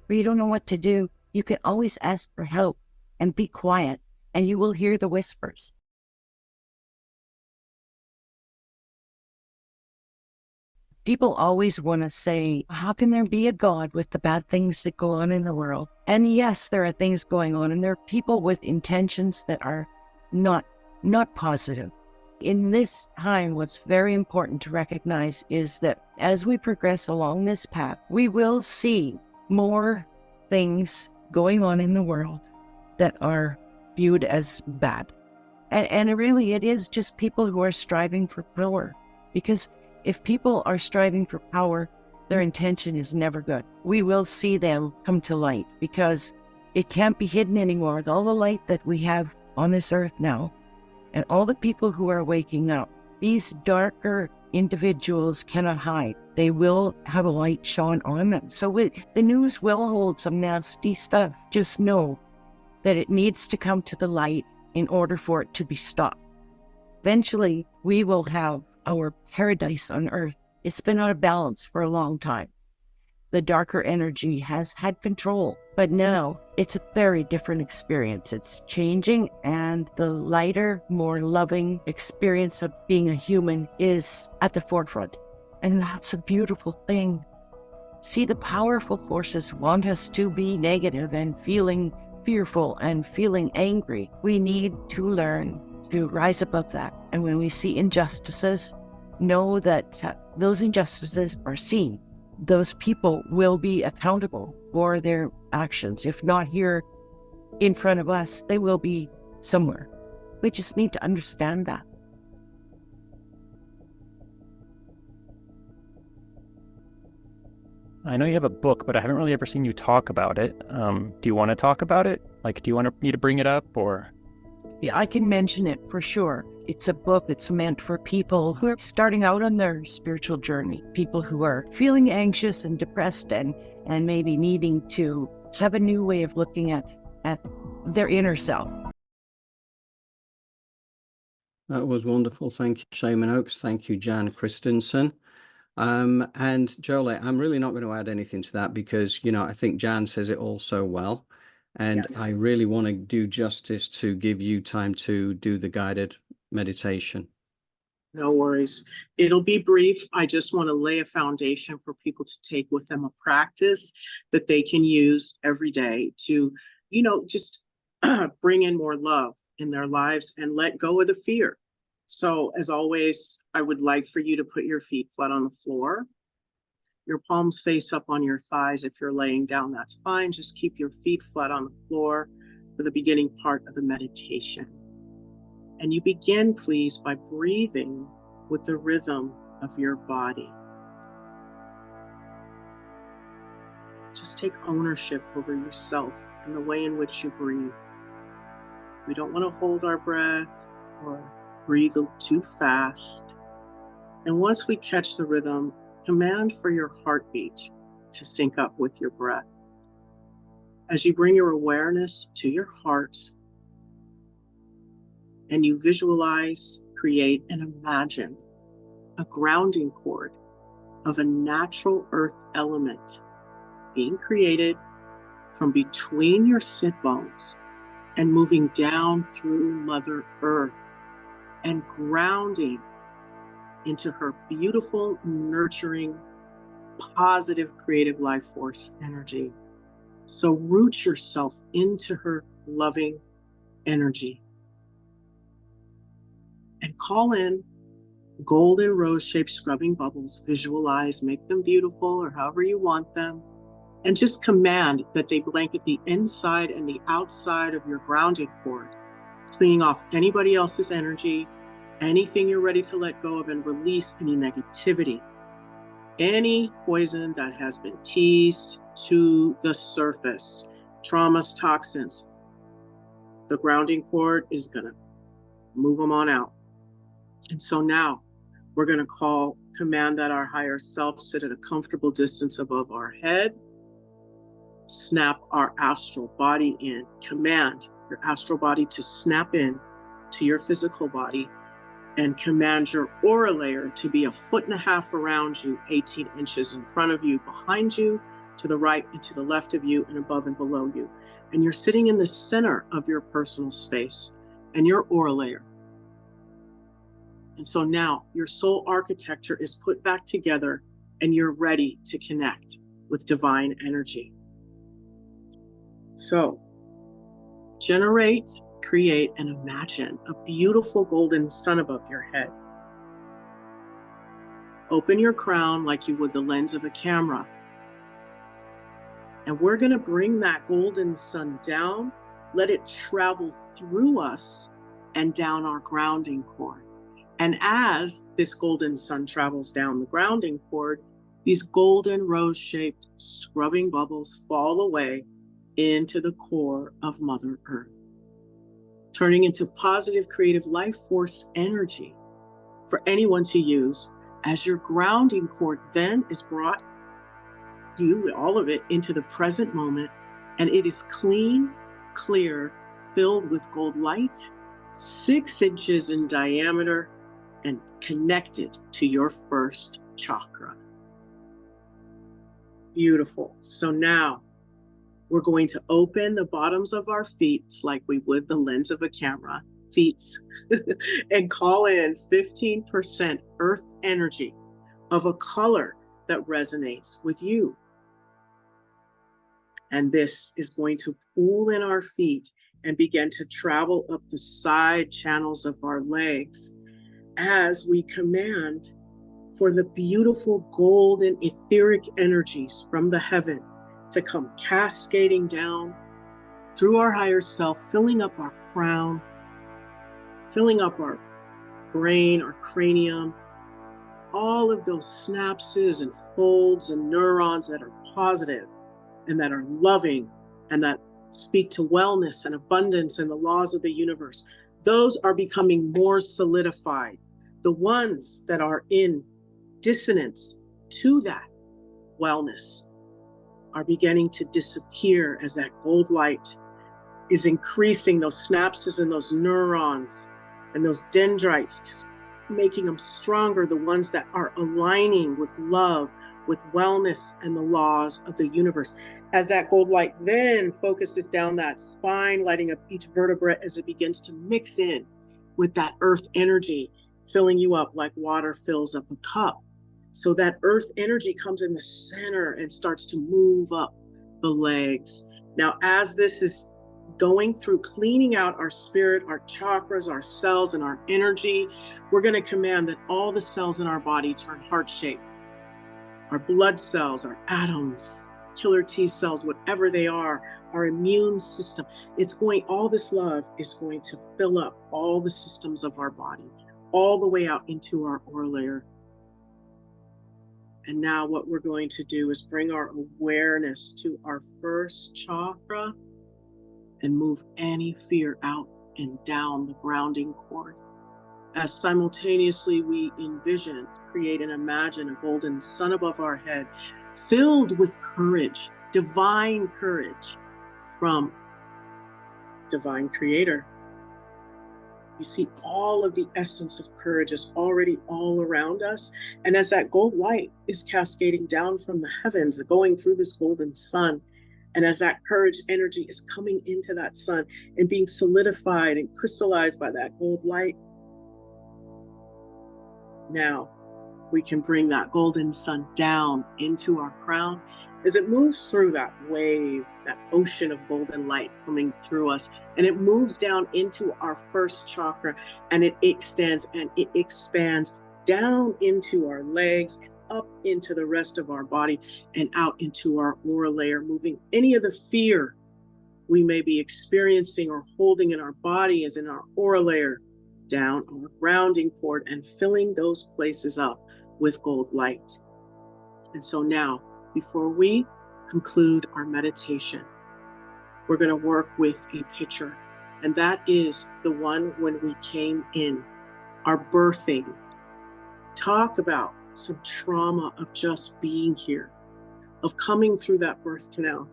where you don't know what to do, you can always ask for help and be quiet, and you will hear the whispers. People always want to say, how can there be a God with the bad things that go on in the world? And yes, there are things going on, and there are people with intentions that are not positive. In this time, what's very important to recognize is that as we progress along this path, we will see more things going on in the world that are viewed as bad. And really, it is just people who are striving for power. Because if people are striving for power, their intention is never good. We will see them come to light, because it can't be hidden anymore. With all the light that we have on this earth now, and all the people who are waking up, these darker individuals cannot hide. They will have a light shone on them. So the news will hold some nasty stuff. Just know that it needs to come to the light in order for it to be stopped. Eventually, we will have our paradise on earth. It's been out of balance for a long time. The darker energy has had control, but now it's a very different experience. It's changing, and the lighter, more loving experience of being a human is at the forefront. And that's a beautiful thing. See, the powerful forces want us to be negative and feeling fearful and feeling angry. We need to learn to rise above that. And when we see injustices, know that those injustices are seen. Those people will be accountable for their actions. If not here in front of us, they will be somewhere. We just need to understand that. I know you have a book, but I haven't really ever seen you talk about it. Do you want to talk about it? Like, do you want me to bring it up, or? Yeah, I can mention it for sure. It's a book that's meant for people who are starting out on their spiritual journey, people who are feeling anxious and depressed and maybe needing to have a new way of looking at their inner self. That was wonderful. Thank you, Shaman Oaks. Thank you, Jan Christensen. And Jolie, I'm really not going to add anything to that because, I think Jan says it all so well. And I Yes. really want to do justice to give you time to do the guided meditation. No worries. It'll be brief. I just want to lay a foundation for people to take with them, a practice that they can use every day to, just bring in more love in their lives and let go of the fear. So as always, I would like for you to put your feet flat on the floor, your palms face up on your thighs. If you're laying down, that's fine. Just keep your feet flat on the floor for the beginning part of the meditation. And you begin, please, by breathing with the rhythm of your body. Just take ownership over yourself and the way in which you breathe. We don't want to hold our breath or breathe too fast. And once we catch the rhythm, command for your heartbeat to sync up with your breath. As you bring your awareness to your heart, and you visualize, create, and imagine a grounding cord of a natural earth element being created from between your sit bones and moving down through Mother Earth and grounding into her beautiful, nurturing, positive, creative life force energy. So root yourself into her loving energy. And call in golden rose-shaped scrubbing bubbles. Visualize, make them beautiful or however you want them. And just command that they blanket the inside and the outside of your grounding cord, cleaning off anybody else's energy, anything you're ready to let go of, and release any negativity, any poison that has been teased to the surface, traumas, toxins. The grounding cord is going to move them on out. And so now we're going to command that our higher self sit at a comfortable distance above our head. Snap our astral body in. Command your astral body to snap in to your physical body, and command your aura layer to be 1.5 feet around you, 18 inches in front of you, behind you, to the right and to the left of you, and above and below you. And you're sitting in the center of your personal space and your aura layer. And so now your soul architecture is put back together and you're ready to connect with divine energy. So generate, create, and imagine a beautiful golden sun above your head. Open your crown like you would the lens of a camera. And we're going to bring that golden sun down, let it travel through us and down our grounding cord. And as this golden sun travels down the grounding cord, these golden rose-shaped scrubbing bubbles fall away into the core of Mother Earth, turning into positive, creative life force energy for anyone to use as your grounding cord then is brought, all of it, into the present moment. And it is clean, clear, filled with gold light, 6 inches in diameter, and connected to your first chakra. Beautiful. So now we're going to open the bottoms of our feet like we would the lens of a camera, feet, and call in 15% earth energy of a color that resonates with you. And this is going to pull in our feet and begin to travel up the side channels of our legs as we command for the beautiful golden etheric energies from the heaven to come cascading down through our higher self, filling up our crown, filling up our brain, our cranium, all of those synapses and folds and neurons that are positive and that are loving and that speak to wellness and abundance and the laws of the universe. Those are becoming more solidified. The ones that are in dissonance to that wellness are beginning to disappear as that gold light is increasing those synapses and those neurons and those dendrites, just making them stronger, the ones that are aligning with love, with wellness and the laws of the universe. As that gold light then focuses down that spine, lighting up each vertebra as it begins to mix in with that earth energy, filling you up like water fills up a cup. So that earth energy comes in the center and starts to move up the legs. Now, as this is going through cleaning out our spirit, our chakras, our cells, and our energy, we're going to command that all the cells in our body turn heart-shaped. Our blood cells, our atoms, killer T cells, whatever they are, our immune system, all this love is going to fill up all the systems of our body, all the way out into our aura layer. And now what we're going to do is bring our awareness to our first chakra and move any fear out and down the grounding cord. As simultaneously we envision, create, and imagine a golden sun above our head, filled with courage, divine courage from divine creator. You see all of the essence of courage is already all around us. And as that gold light is cascading down from the heavens, going through this golden sun, and as that courage energy is coming into that sun and being solidified and crystallized by that gold light, now we can bring that golden sun down into our crown as it moves through that wave, that ocean of golden light coming through us. And it moves down into our first chakra, and it extends and it expands down into our legs and up into the rest of our body and out into our aura layer, moving any of the fear we may be experiencing or holding in our body as in our aura layer down our grounding cord and filling those places up with gold light. And so now, before we conclude our meditation, we're going to work with a picture, and that is the one when we came in, our birthing. Talk about some trauma of just being here, of coming through that birth canal.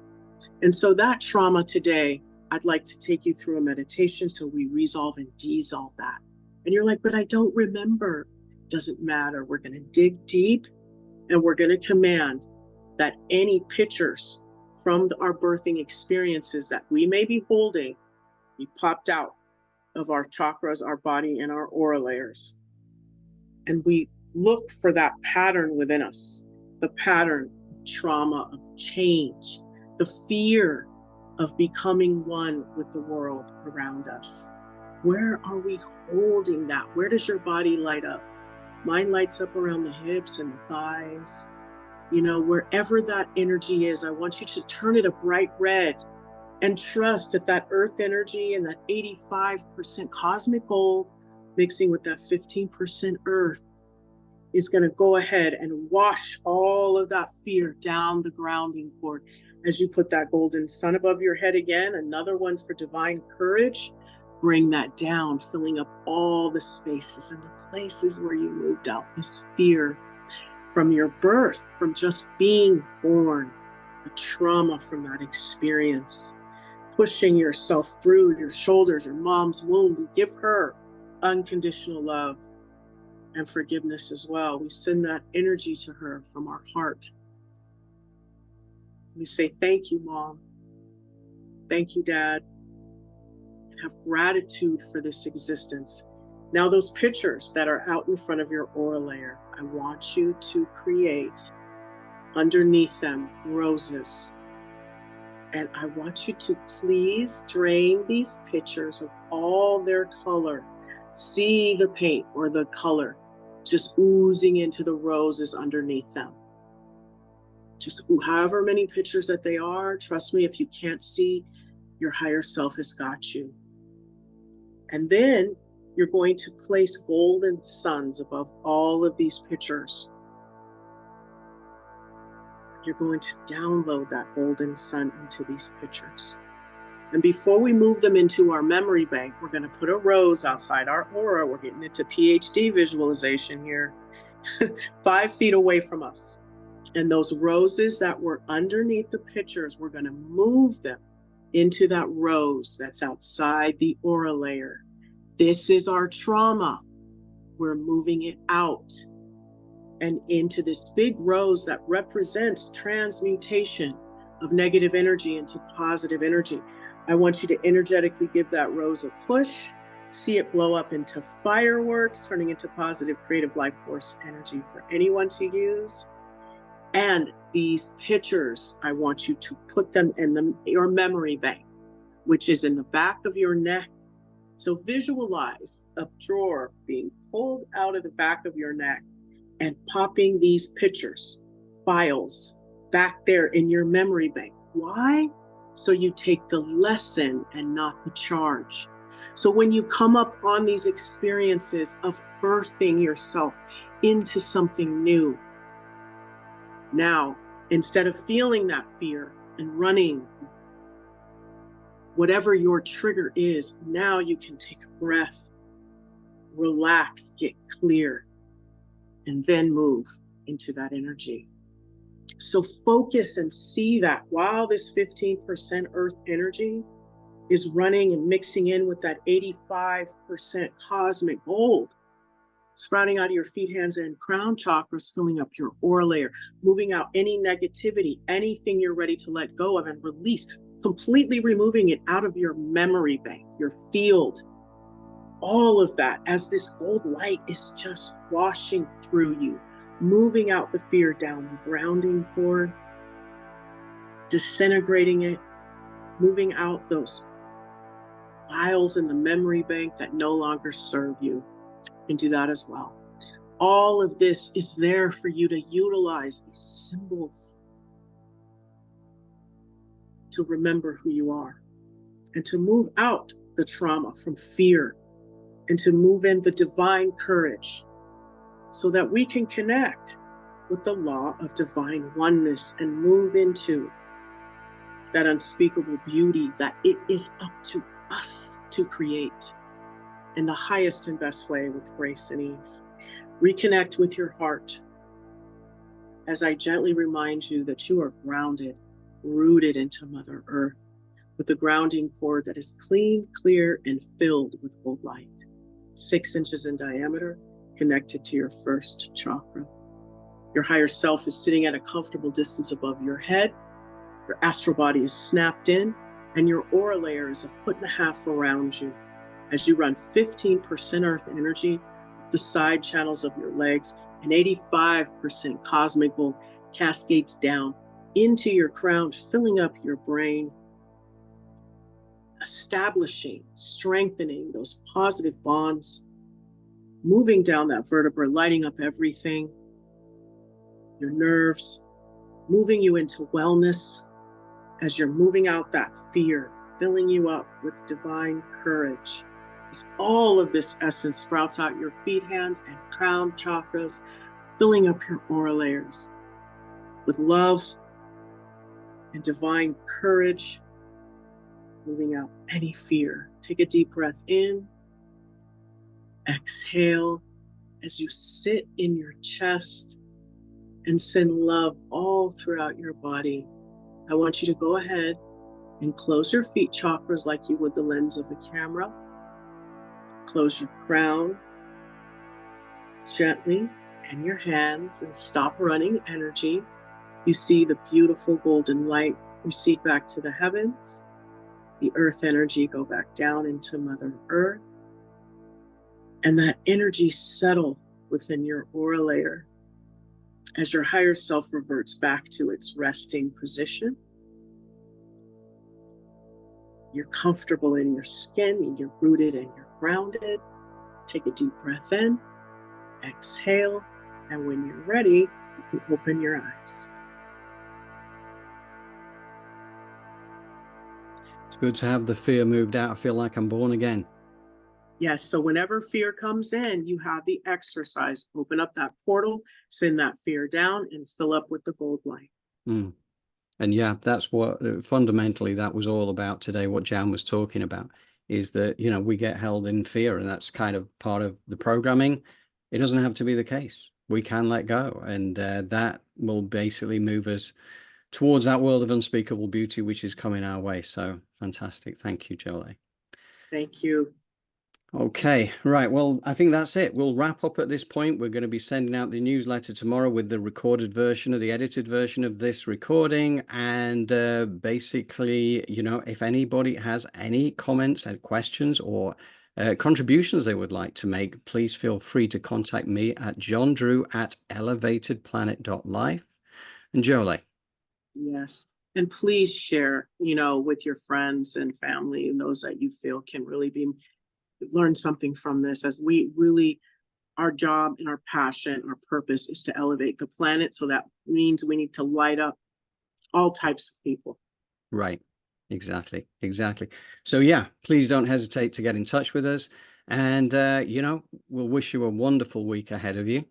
And so that trauma today, I'd like to take you through a meditation so we resolve and dissolve that. And you're like, but I don't remember. Doesn't matter. We're going to dig deep, and we're going to command that any pictures from our birthing experiences that we may be holding be popped out of our chakras, our body, and our aura layers. And we look for that pattern within us, the pattern of trauma, of change, the fear of becoming one with the world around us. Where are we holding that? Where does your body light up? Mine lights up around the hips and the thighs. You know, wherever that energy is, I want you to turn it a bright red and trust that that earth energy and that 85% cosmic gold mixing with that 15% earth is going to go ahead and wash all of that fear down the grounding cord. As you put that golden sun above your head again, another one for divine courage, bring that down, filling up all the spaces and the places where you moved out this fear from your birth, from just being born, the trauma from that experience, pushing yourself through your shoulders, your mom's womb. We give her unconditional love and forgiveness as well. We send that energy to her from our heart. We say, thank you, Mom. Thank you, Dad. And have gratitude for this existence. Now, those pictures that are out in front of your aura layer, I want you to create underneath them roses. And I want you to please drain these pictures of all their color. See the paint or the color just oozing into the roses underneath them. Just however many pictures that they are, trust me, if you can't see, your higher self has got you. And then you're going to place golden suns above all of these pictures. You're going to download that golden sun into these pictures. And before we move them into our memory bank, we're going to put a rose outside our aura. We're getting into PhD visualization here, 5 feet away from us. And those roses that were underneath the pictures, we're going to move them into that rose that's outside the aura layer. This is our trauma. We're moving it out and into this big rose that represents transmutation of negative energy into positive energy. I want you to energetically give that rose a push, see it blow up into fireworks, turning into positive creative life force energy for anyone to use. And these pictures, I want you to put them in your memory bank, which is in the back of your neck. So visualize a drawer being pulled out of the back of your neck and popping these pictures, files, back there in your memory bank. Why? So you take the lesson and not the charge. So when you come up on these experiences of birthing yourself into something new, now, instead of feeling that fear and running, whatever your trigger is, now you can take a breath, relax, get clear, and then move into that energy. So focus and see that while this 15% earth energy is running and mixing in with that 85% cosmic gold, sprouting out of your feet, hands, and crown chakras, filling up your aura layer, moving out any negativity, anything you're ready to let go of and release, completely removing it out of your memory bank, your field, all of that, as this gold light is just washing through you, moving out the fear down the grounding cord, disintegrating it, moving out those files in the memory bank that no longer serve you. And do that as well. All of this is there for you to utilize these symbols to remember who you are and to move out the trauma from fear and to move in the divine courage so that we can connect with the law of divine oneness and move into that unspeakable beauty that it is up to us to create in the highest and best way with grace and ease. Reconnect with your heart as I gently remind you that you are grounded, rooted into Mother Earth with the grounding cord that is clean, clear, and filled with gold light, 6 inches in diameter, connected to your first chakra. Your higher self is sitting at a comfortable distance above your head. Your astral body is snapped in, and your aura layer is 1.5 feet around you. As you run 15% earth energy, the side channels of your legs, and 85% cosmic gold cascades down into your crown, filling up your brain, establishing, strengthening those positive bonds, moving down that vertebra, lighting up everything, your nerves, moving you into wellness as you're moving out that fear, filling you up with divine courage. As all of this essence sprouts out your feet, hands, and crown chakras, filling up your aura layers with love and divine courage, moving out any fear. Take a deep breath in, exhale as you sit in your chest and send love all throughout your body. I want you to go ahead and close your feet chakras like you would the lens of a camera. Close your crown gently and your hands and stop running energy. You see the beautiful golden light recede back to the heavens. The earth energy go back down into Mother Earth. And that energy settle within your aura layer as your higher self reverts back to its resting position. You're comfortable in your skin, and you're rooted and you're grounded. Take a deep breath in, exhale, and when you're ready, you can open your eyes. It's good to have the fear moved out. I feel like I'm born again. Yes, so whenever fear comes in, you have the exercise. Open up that portal, send that fear down, and fill up with the gold light. Mm. And yeah, that's what fundamentally that was all about today. What Jan was talking about is that, you know, we get held in fear, and that's kind of part of the programming. It doesn't have to be the case. We can let go, and that will basically move us towards that world of unspeakable beauty, which is coming our way. So fantastic. Thank you, Jolie. Thank you. Okay, right. Well, I think that's it. We'll wrap up at this point. We're going to be sending out the newsletter tomorrow with the recorded version of the edited version of this recording. And basically, you know, if anybody has any comments and questions or contributions they would like to make, please feel free to contact me at johndrew@elevatedplanet.life. And Jolie. Yes. And please share, you know, with your friends and family and those that you feel can really learn something from this, as we really, our job and our passion, our purpose is to elevate the planet. So that means we need to light up all types of people. Right. Exactly. Exactly. So yeah, please don't hesitate to get in touch with us. And, you know, we'll wish you a wonderful week ahead of you.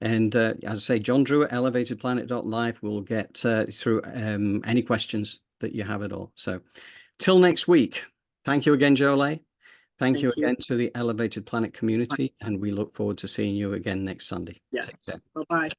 And as I say, John Drew at elevatedplanet.life will get through any questions that you have at all. So till next week, thank you again, Jolie. Thank you again to the Elevated Planet community, and we look forward to seeing you again next Sunday. Yes. Bye-bye.